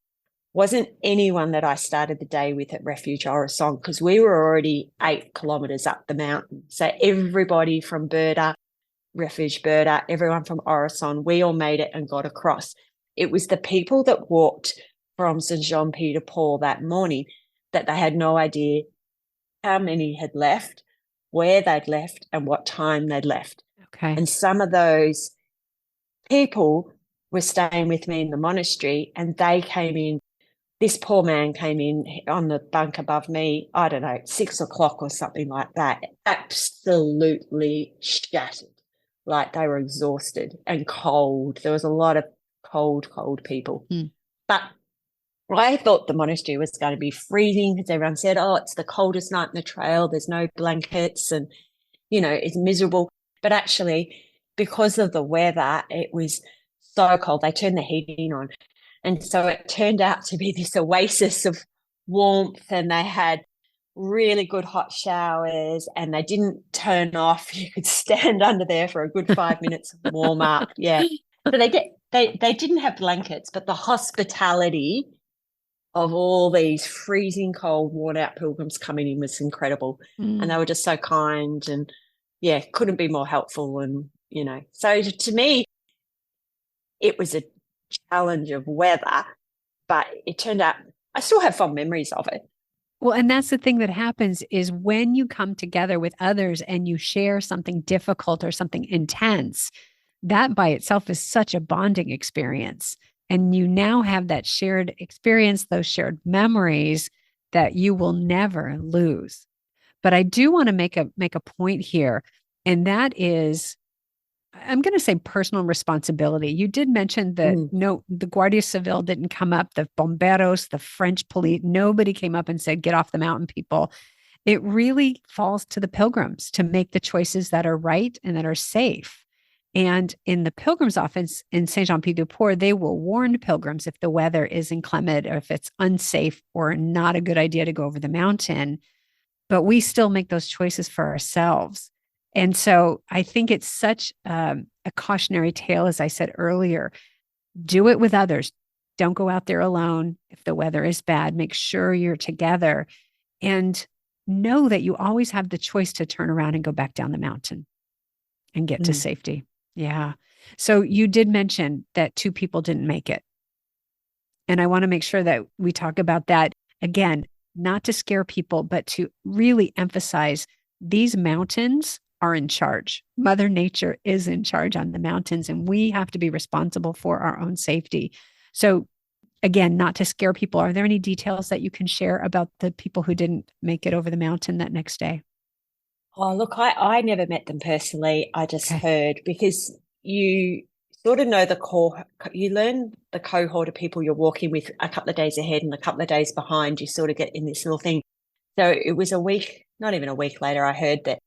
wasn't anyone that I started the day with at Refuge Orison, because we were already 8 kilometres up the mountain. So everybody from Berda, Refuge Berda, everyone from Orison, we all made it and got across. It was the people that walked from Saint-Jean-Pied-de-Port that morning that they had no idea how many had left, where they'd left, and what time they'd left. Okay. And some of those people were staying with me in the monastery, and they came in. This poor man came in on the bunk above me, I don't know, 6 o'clock or something like that, absolutely shattered. Like they were exhausted and cold. There was a lot of cold people. But I thought the monastery was going to be freezing because everyone said, oh, it's the coldest night in the trail. There's no blankets and, it's miserable. But actually, because of the weather, it was so cold. They turned the heating on. And so it turned out to be this oasis of warmth, and they had really good hot showers, and they didn't turn off. You could stand under there for a good 5 minutes and warm up. Yeah. So they didn't have blankets, but the hospitality of all these freezing cold, worn out pilgrims coming in was incredible. And they were just so kind and couldn't be more helpful. And, so to me, it was a challenge of weather, but it turned out I still have fond memories of it. Well, and that's the thing that happens is when you come together with others and you share something difficult or something intense, that by itself is such a bonding experience. And you now have that shared experience, those shared memories that you will never lose. But I do want to make a point here, and that is, I'm going to say personal responsibility. You did mention that the Guardia Civil didn't come up, the bomberos, the French police, nobody came up and said, get off the mountain, people. It really falls to the pilgrims to make the choices that are right and that are safe. And in the pilgrim's office in Saint-Jean-Pied-de-Port, they will warn pilgrims if the weather is inclement or if it's unsafe or not a good idea to go over the mountain. But we still make those choices for ourselves. And so I think it's such a cautionary tale, as I said earlier. Do it with others. Don't go out there alone. If the weather is bad, make sure you're together and know that you always have the choice to turn around and go back down the mountain and get to safety. Yeah. So you did mention that 2 people didn't make it. And I want to make sure that we talk about that again, not to scare people, but to really emphasize these mountains are in charge. Mother Nature is in charge on the mountains, and we have to be responsible for our own safety. So again, not to scare people, are there any details that you can share about the people who didn't make it over the mountain that next day? Oh, look, I never met them personally. I just Okay. heard, because you sort of know the core, you learn the cohort of people you're walking with a couple of days ahead and a couple of days behind. You sort of get in this little thing. So it was a week, not even a week later, I heard that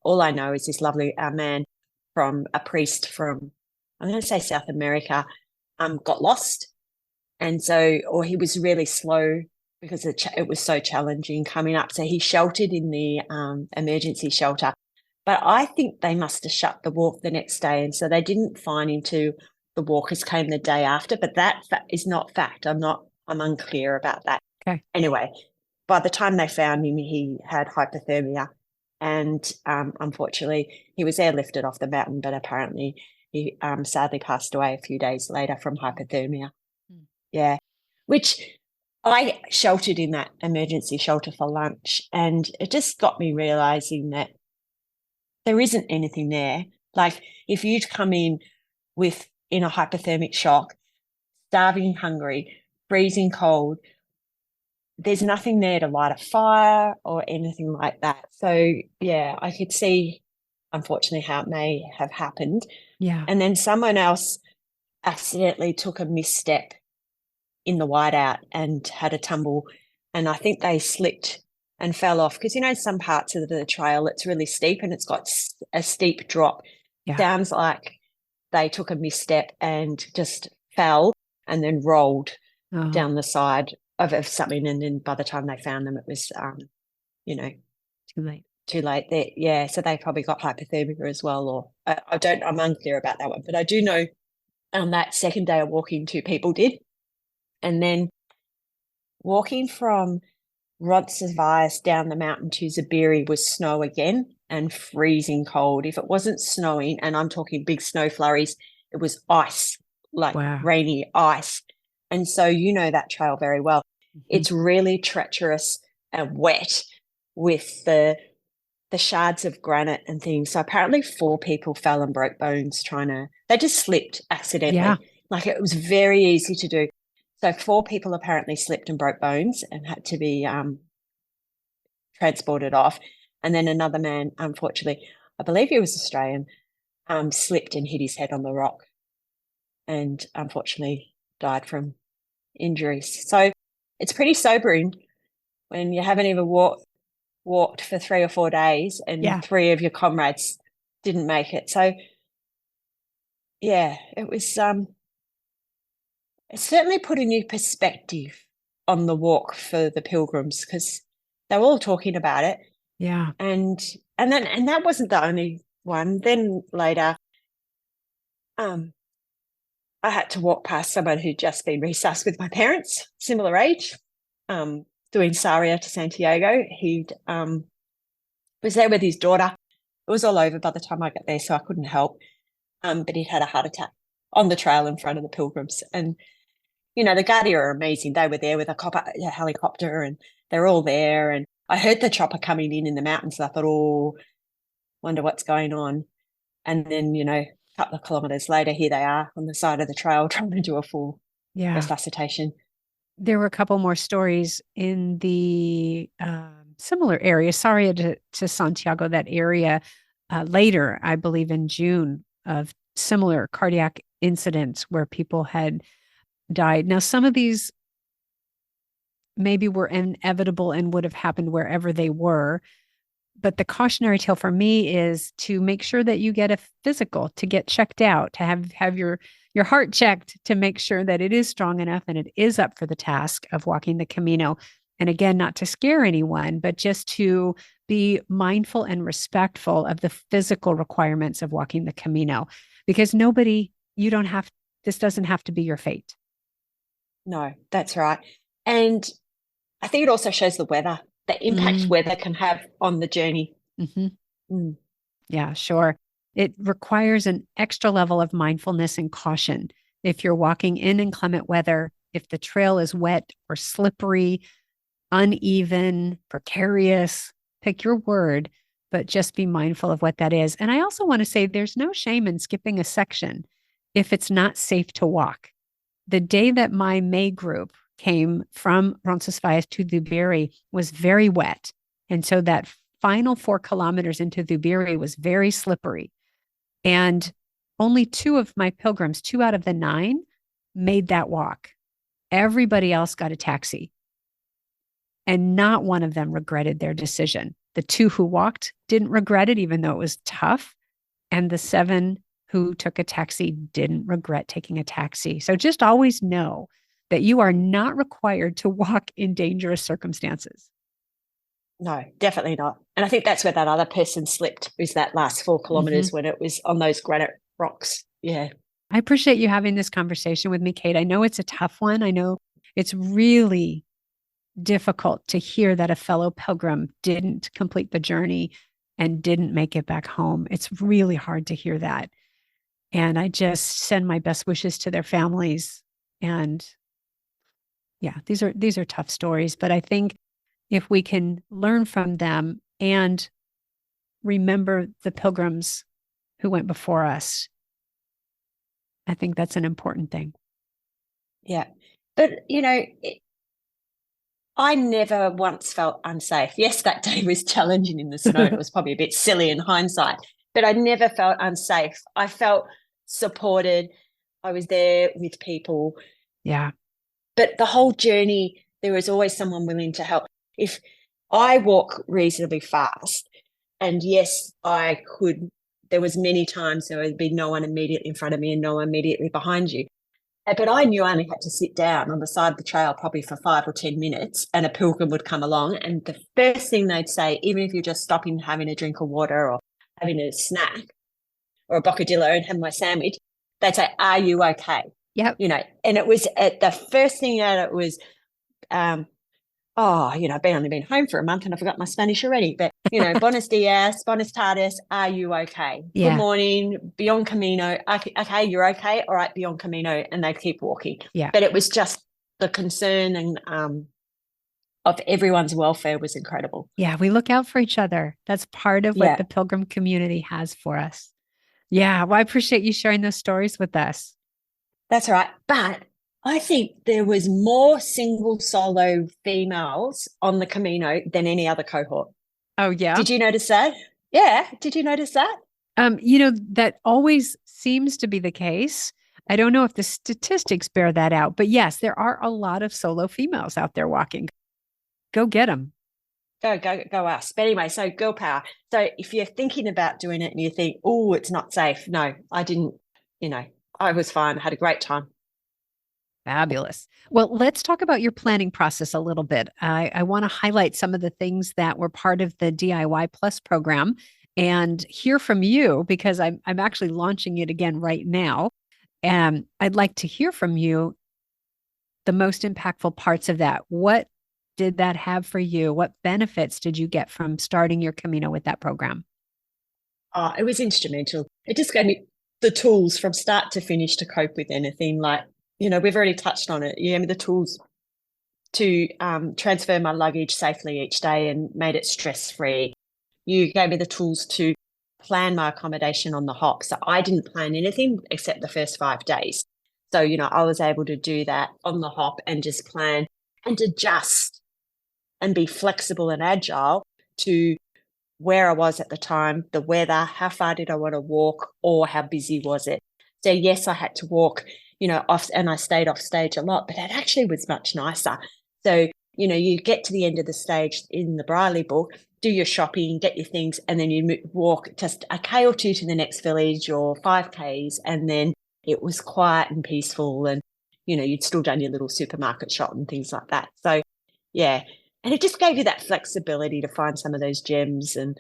all I know is this lovely man from a priest from, I'm going to say South America, got lost. And so, or he was really slow because it was so challenging coming up. So he sheltered in the emergency shelter. But I think they must have shut the walk the next day. And so they didn't find him till the walkers came the day after. But that is not fact. I'm unclear about that. Okay. Anyway, by the time they found him, he had hypothermia. And unfortunately, he was airlifted off the mountain, but apparently he sadly passed away a few days later from hypothermia. Yeah, which I sheltered in that emergency shelter for lunch, and it just got me realizing that there isn't anything there. Like if you'd come in a hypothermic shock, starving hungry, freezing cold, there's nothing there to light a fire or anything like that. So yeah, I could see, unfortunately, how it may have happened. Yeah. And then someone else accidentally took a misstep in the whiteout and had a tumble, and I think they slipped and fell off, because some parts of the trail it's really steep and it's got a steep drop. Yeah. Sounds like they took a misstep and just fell and then rolled down the side of something, and then by the time they found them it was too late. Yeah, so they probably got hypothermia as well, or I'm unclear about that one, but I do know on that second day of walking 2 people did. And then walking from Roncesvalles down the mountain to Dadirri was snow again and freezing cold. If it wasn't snowing, and I'm talking big snow flurries, it was ice, like rainy ice. And so you know that trail very well. Mm-hmm. It's really treacherous and wet with the shards of granite and things. So apparently 4 people fell and broke bones they just slipped accidentally. Yeah. Like it was very easy to do. So 4 people apparently slipped and broke bones and had to be transported off. And then another man, unfortunately, I believe he was Australian, slipped and hit his head on the rock and unfortunately died from injuries. So it's pretty sobering when you haven't even walked for 3 or 4 days and 3 of your comrades didn't make it. So yeah, it was it certainly put a new perspective on the walk for the pilgrims, because they were all talking about it. Yeah. And that wasn't the only one. Then later, I had to walk past someone who'd just been resussed with my parents, similar age, doing Saria to Santiago. He'd was there with his daughter. It was all over by the time I got there, so I couldn't help. But he'd had a heart attack on the trail in front of the pilgrims. And the Gardaí are amazing. They were there with a helicopter, and they're all there. And I heard the chopper coming in the mountains. And I thought, oh, wonder what's going on. And then, a couple of kilometres later, here they are on the side of the trail trying to do a full resuscitation. There were a couple more stories in the similar area, Saria to Santiago, that area later, I believe in June, of similar cardiac incidents where people had died. Now, some of these maybe were inevitable and would have happened wherever they were, But the cautionary tale for me is to make sure that you get a physical, to get checked out, to have your heart checked to make sure that it is strong enough and it is up for the task of walking the Camino. And again, not to scare anyone, but just to be mindful and respectful of the physical requirements of walking the Camino, because this doesn't have to be your fate. No, that's right. And I think it also shows the weather, the impact weather can have on the journey. Mm-hmm. Yeah, sure. It requires an extra level of mindfulness and caution. If you're walking in inclement weather, if the trail is wet or slippery, uneven, precarious, pick your word, but just be mindful of what that is. And I also want to say there's no shame in skipping a section if it's not safe to walk. The day that my May group came from Roncesvalles to Dadirri was very wet. And so that final 4 kilometers into Dadirri was very slippery. And only 2 of my pilgrims, 2 out of the 9, made that walk. Everybody else got a taxi. And not one of them regretted their decision. The 2 who walked didn't regret it, even though it was tough. And the 7 who took a taxi didn't regret taking a taxi. So just always know that you are not required to walk in dangerous circumstances. No, definitely not. And I think that's where that other person slipped, was that last 4 kilometers when it was on those granite rocks. Yeah. I appreciate you having this conversation with me, Kate. I know it's a tough one. I know it's really difficult to hear that a fellow pilgrim didn't complete the journey and didn't make it back home. It's really hard to hear that. And I just send my best wishes to their families. And yeah, these are tough stories, but I think if we can learn from them and remember the pilgrims who went before us, I think that's an important thing. Yeah. But, I never once felt unsafe. Yes, that day was challenging in the snow. It was probably a bit silly in hindsight, but I never felt unsafe. I felt supported. I was there with people. Yeah. But the whole journey, there was always someone willing to help. If I walk reasonably fast, and yes, I could, there was many times there would be no one immediately in front of me and no one immediately behind you. But I knew I only had to sit down on the side of the trail probably for 5 or 10 minutes, and a pilgrim would come along. And the first thing they'd say, even if you're just stopping, having a drink of water or having a snack or a bocadillo and having my sandwich, they'd say, "Are you okay?" Yep. And it was the first thing that it was, I've only been home for a month and I forgot my Spanish already. But, buenos dias, buenas tardes, are you okay? Yeah. Good morning, beyond Camino. Okay, you're okay. All right, beyond Camino. And they'd keep walking. Yeah. But it was just the concern and of everyone's welfare was incredible. Yeah, we look out for each other. That's part of what the pilgrim community has for us. Yeah, well, I appreciate you sharing those stories with us. That's all right. But I think there was more single solo females on the Camino than any other cohort. Oh, yeah. Did you notice that? Yeah. Did you notice that? That always seems to be the case. I don't know if the statistics bear that out, but yes, there are a lot of solo females out there walking. Go get them. Go us. But anyway, so girl power. So if you're thinking about doing it and you think, oh, it's not safe. No, I didn't, I was fine. I had a great time. Fabulous. Well, let's talk about your planning process a little bit. I want to highlight some of the things that were part of the DIY-plus program and hear from you, because I'm actually launching it again right now. And I'd like to hear from you the most impactful parts of that. What did that have for you? What benefits did you get from starting your Camino with that program? It was instrumental. It just gave me the tools from start to finish to cope with anything. Like, we've already touched on it. You gave me the tools to transfer my luggage safely each day and made it stress-free. You gave me the tools to plan my accommodation on the hop. So I didn't plan anything except the first 5 days. So, I was able to do that on the hop and just plan and adjust and be flexible and agile to where I was at the time, the weather, how far did I want to walk, or how busy was it. So yes, I had to walk, off, and I stayed off stage a lot, but it actually was much nicer. So, you get to the end of the stage in the Briley book do your shopping, get your things, and then you walk just a K or two to the next village or 5Ks. And then it was quiet and peaceful. And, you'd still done your little supermarket shop and things like that. So, yeah. And it just gave you that flexibility to find some of those gems and,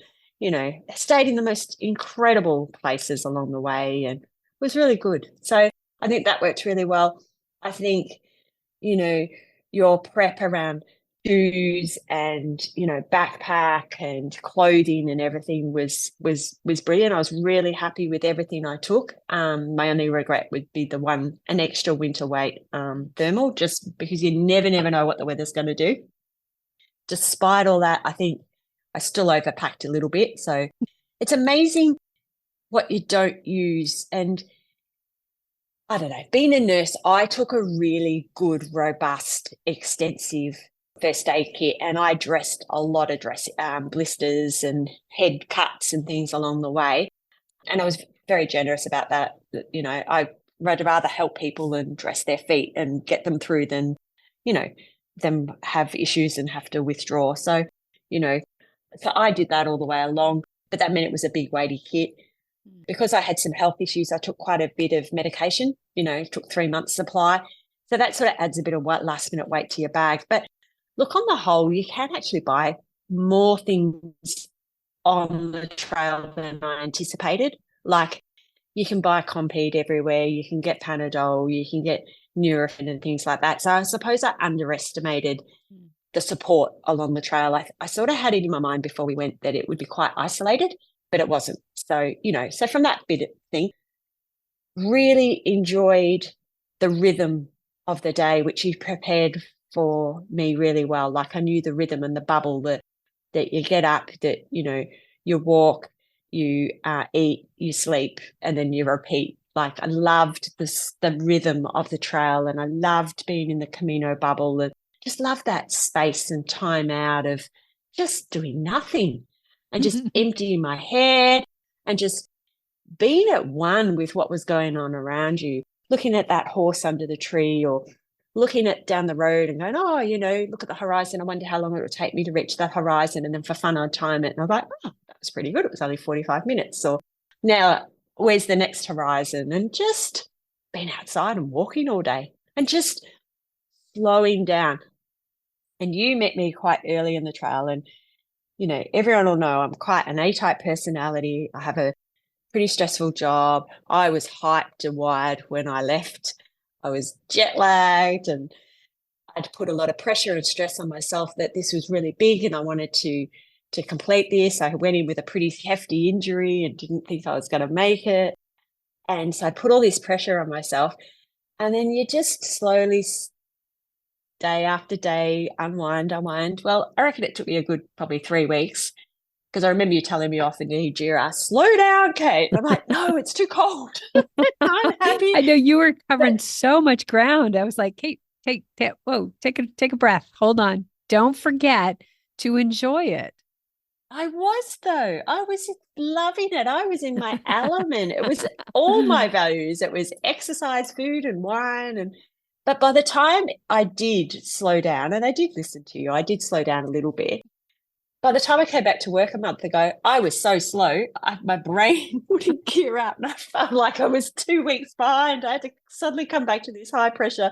stayed in the most incredible places along the way and was really good. So I think that worked really well. I think, your prep around shoes and backpack and clothing and everything was brilliant. I was really happy with everything I took. My only regret would be an extra winter weight thermal, just because you never know what the weather's going to do. Despite all that, I think I still overpacked a little bit. So it's amazing what you don't use. And I don't know, being a nurse, I took a really good, robust, extensive first aid kit, and I dressed a lot of blisters and head cuts and things along the way. And I was very generous about that. I'd rather help people and dress their feet and get them through than, them have issues and have to withdraw. So, so I did that all the way along, but that meant it was a big weighty kit. Because I had some health issues, I took quite a bit of medication, took 3 months supply. So that sort of adds a bit of last minute weight to your bag. But look, on the whole, you can actually buy more things on the trail than I anticipated. Like, you can buy Compeed everywhere, you can get Panadol, you can get Nurofen and things like that. So I suppose I underestimated the support along the trail. I sort of had it in my mind before we went that it would be quite isolated, but it wasn't. So, so from that bit of thing, really enjoyed the rhythm of the day, which you prepared for me really well. Like, I knew the rhythm and the bubble that you get up, that, you walk, you eat, you sleep, and then you repeat. Like, I loved the rhythm of the trail, and I loved being in the Camino bubble, and just loved that space and time out of just doing nothing and just emptying my head and just being at one with what was going on around you, looking at that horse under the tree or looking at down the road and going, oh, look at the horizon. I wonder how long it would take me to reach that horizon. And then for fun, I'd time it. And I was like, oh, that was pretty good. It was only 45 minutes. Or now, where's the next horizon? And just being outside and walking all day and just slowing down. And you met me quite early in the trail, and everyone will know I'm quite an A-type personality. I have a pretty stressful job. I was hyped and wired when I left. I was jet lagged, and I'd put a lot of pressure and stress on myself that this was really big and I wanted to complete this. I went in with a pretty hefty injury and didn't think I was going to make it. And so I put all this pressure on myself, and then you just slowly, day after day, unwind. Well, I reckon it took me a good probably 3 weeks, because I remember you telling me off in Dadirri, slow down, Kate. And I'm like, no, it's too cold. I'm happy. I know you were covering so much ground. I was like, Kate, take a breath. Hold on. Don't forget to enjoy it. I was, though. I was loving it. I was in my element. It was all my values. It was exercise, food, and wine. But by the time I did slow down, and I did listen to you, I did slow down a little bit. By the time I came back to work a month ago, I was so slow, my brain wouldn't gear up, and I felt like I was 2 weeks behind. I had to suddenly come back to this high pressure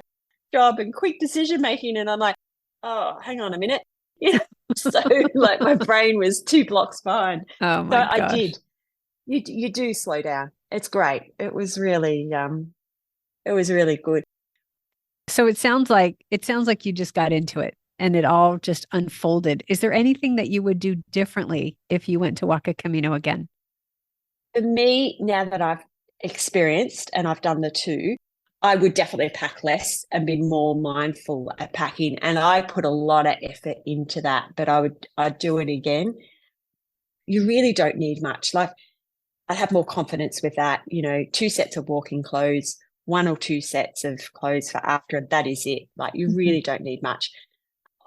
job and quick decision making, and I'm like, oh, hang on a minute. So like my brain was 2 blocks behind. Oh my gosh. I did. You do slow down. It's great. It was really good. So it sounds like you just got into it and it all just unfolded. Is there anything that you would do differently if you went to walk a Camino again? For me, now that I've experienced and I've done the 2, I would definitely pack less and be more mindful at packing. And I put a lot of effort into that, but I'd do it again. You really don't need much. Like, I'd have more confidence with that, 2 sets of walking clothes, 1 or 2 sets of clothes for after, that is it. Like, you really don't need much.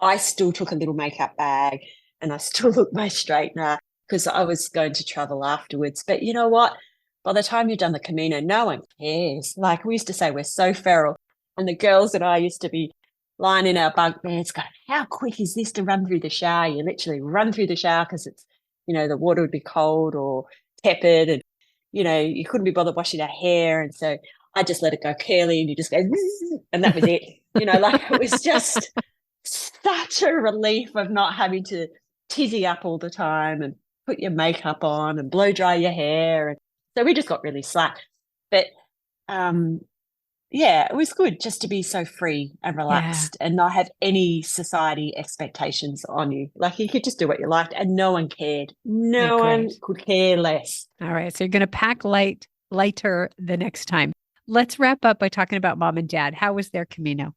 I still took a little makeup bag and I still looked my straightener because I was going to travel afterwards. But you know what? By the time you've done the Camino, no one cares. Like, we used to say we're so feral. And the girls and I used to be lying in our bunk beds going, how quick is this to run through the shower? You literally run through the shower because it's, the water would be cold or tepid, and, you couldn't be bothered washing our hair. And so I just let it go curly and you just go, and that was it. Like it was just such a relief of not having to tizzy up all the time and put your makeup on and blow dry your hair. And so we just got really slack. But yeah, it was good just to be so free and relaxed and not have any society expectations on you. Like you could just do what you liked and no one cared. No one could care less. All right. So you're going to pack lighter the next time. Let's wrap up by talking about mom and dad. How was their Camino?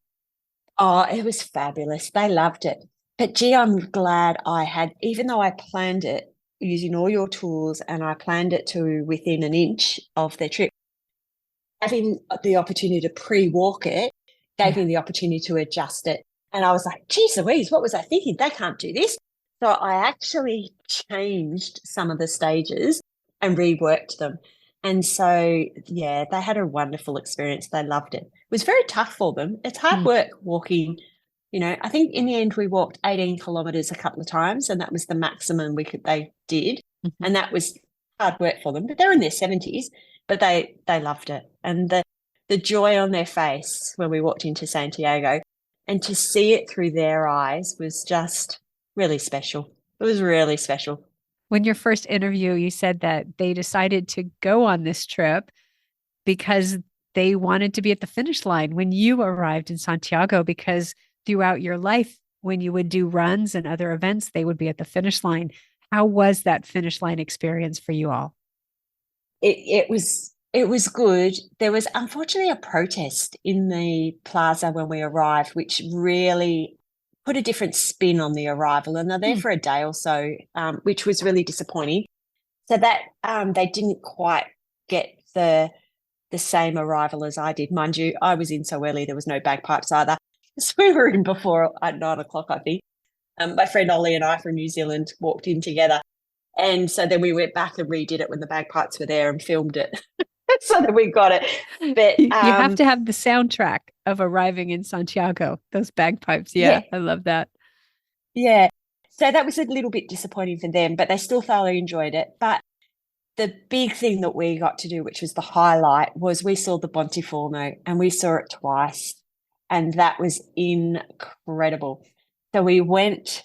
Oh, it was fabulous. They loved it. But gee, I'm glad I had, even though I planned it using all your tools and I planned it to within an inch of their trip, having the opportunity to pre-walk it gave me the opportunity to adjust it. And I was like, geez Louise, what was I thinking? They can't do this. So I actually changed some of the stages and reworked them. And so, yeah, they had a wonderful experience. They loved it. It was very tough for them. It's hard work walking. I think in the end we walked 18 kilometres a couple of times, and that was the maximum they did. Mm-hmm. And that was hard work for them. But they're in their 70s, but they loved it. And the joy on their face when we walked into Santiago and to see it through their eyes was just really special. It was really special. When your first interview, you said that they decided to go on this trip because they wanted to be at the finish line when you arrived in Santiago, because throughout your life, when you would do runs and other events, they would be at the finish line. How was that finish line experience for you all? It was good. There was unfortunately a protest in the plaza when we arrived, which really put a different spin on the arrival. And they're there for a day or so, which was really disappointing. So that they didn't quite get the same arrival as I did. Mind you, I was in so early, there was no bagpipes either. So we were in before at 9 o'clock, I think. My friend Ollie and I from New Zealand walked in together. And so then we went back and redid it when the bagpipes were there and filmed it so that we got it. But you have to have the soundtrack of arriving in Santiago, those bagpipes. Yeah, I love that. Yeah. So that was a little bit disappointing for them, but they still thoroughly enjoyed it. But the big thing that we got to do, which was the highlight, was we saw the Bontiforno, and we saw it twice. And that was incredible. So we went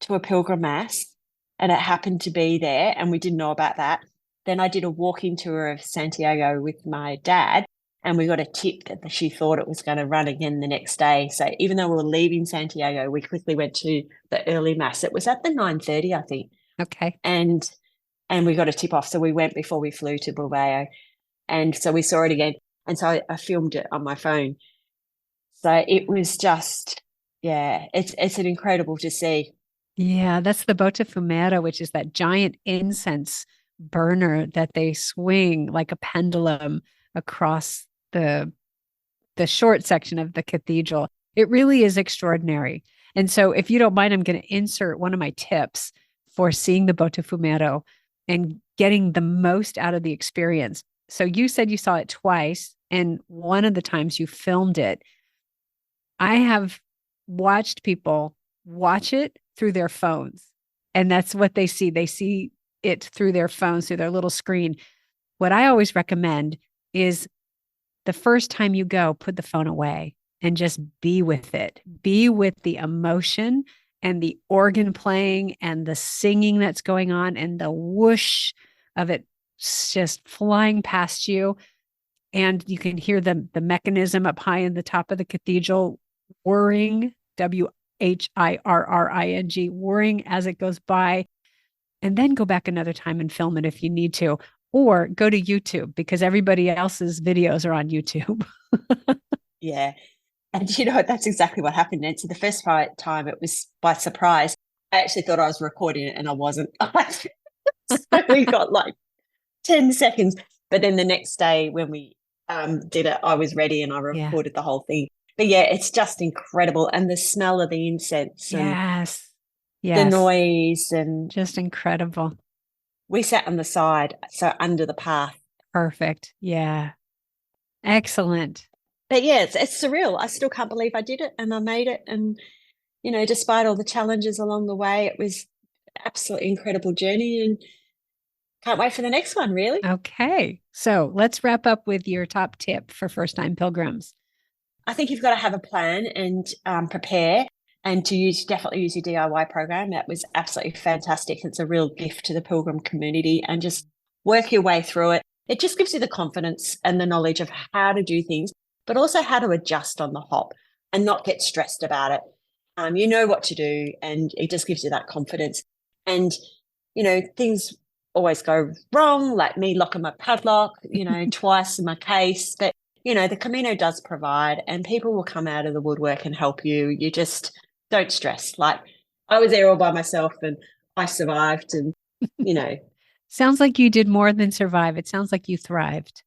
to a pilgrim mass, and it happened to be there, and we didn't know about that. Then I did a walking tour of Santiago with my dad, and we got a tip that she thought it was going to run again the next day. So even though we were leaving Santiago, we quickly went to the early mass. It was at the 9:30, I think. Okay. And we got a tip off. So we went before we flew to Bilbao. And so we saw it again. And so I filmed it on my phone. So it was just, it's an incredible to see. Yeah, that's the Botafumera, which is that giant incense burner that they swing like a pendulum across the short section of the cathedral. It really is extraordinary. And so if you don't mind, I'm going to insert one of my tips for seeing the Botafumero and getting the most out of the experience. So you said you saw it twice, and one of the times you filmed it. I have watched people watch it through their phones, and that's what they see. They see it through their phones, through their little screen. What I always recommend is the first time you go, put the phone away and just be with it. Be with the emotion and the organ playing and the singing that's going on and the whoosh of it just flying past you. And you can hear the mechanism up high in the top of the cathedral whirring, WHIRRING, whirring as it goes by. And then go back another time and film it if you need to. Or go to YouTube, because everybody else's videos are on YouTube. Yeah. And that's exactly what happened, Nancy. The first time it was by surprise. I actually thought I was recording it and I wasn't. So we got like 10 seconds. But then the next day when we did it, I was ready and I recorded the whole thing. But yeah, it's just incredible. And the smell of the incense and the noise and just incredible. We sat on the side, so under the path. Perfect. Yeah. Excellent. But yeah, it's surreal. I still can't believe I did it and I made it. And, despite all the challenges along the way, it was absolutely incredible journey and can't wait for the next one, really. Okay. So let's wrap up with your top tip for first-time pilgrims. I think you've got to have a plan and prepare and definitely use your DIY program. That was absolutely fantastic. It's a real gift to the pilgrim community and just work your way through it. It just gives you the confidence and the knowledge of how to do things, but also how to adjust on the hop and not get stressed about it. You know what to do and it just gives you that confidence. And, things always go wrong, like me locking my padlock, twice in my case. But, the Camino does provide and people will come out of the woodwork and help you. You just don't stress. Like I was there all by myself and I survived and, Sounds like you did more than survive. It sounds like you thrived.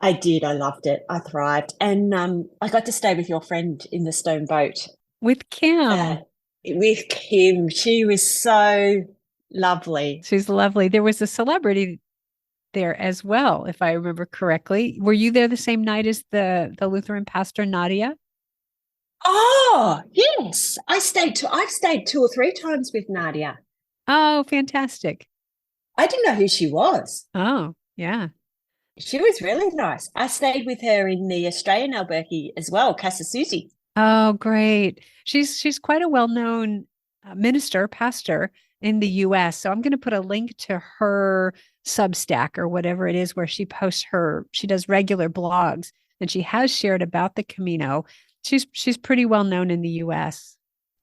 I did. I loved it. I thrived. And I got to stay with your friend in the stone boat. With Kim. With Kim. She was so lovely. She's lovely. There was a celebrity there as well, if I remember correctly. Were you there the same night as the Lutheran pastor, Nadia? Oh, yes. I've stayed 2 or 3 times with Nadia. Oh, fantastic. I didn't know who she was. Oh, yeah. She was really nice. I stayed with her in the Australian albergue as well, Casa Susie. Oh, great. She's quite a well-known pastor in the US. So I'm going to put a link to her Substack or whatever it is where she does regular blogs and she has shared about the Camino. She's pretty well known in the US.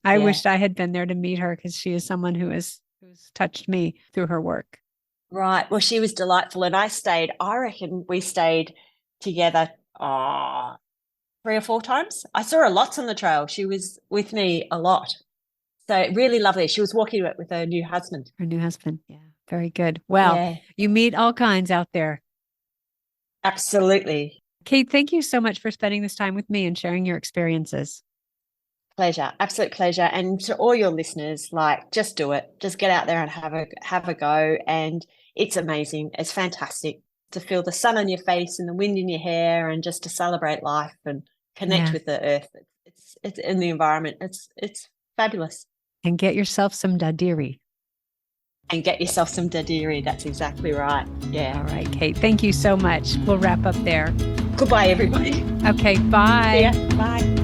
I wished I had been there to meet her because she is someone who's touched me through her work. Right. Well, she was delightful. And I reckon we stayed together 3 or 4 times. I saw her lots on the trail. She was with me a lot. So really lovely. She was walking with her new husband. Her new husband. Yeah. Very good. Well, you meet all kinds out there. Absolutely. Kate, thank you so much for spending this time with me and sharing your experiences. Pleasure. Absolute pleasure. And to all your listeners, just do it. Just get out there and have a go. And it's amazing. It's fantastic to feel the sun on your face and the wind in your hair and just to celebrate life and connect with the earth. It's in the environment. It's fabulous. And get yourself some Dadirri. That's exactly right. Yeah. All right, Kate. Thank you so much. We'll wrap up there. Goodbye, everybody. Okay. Bye. See ya. Bye.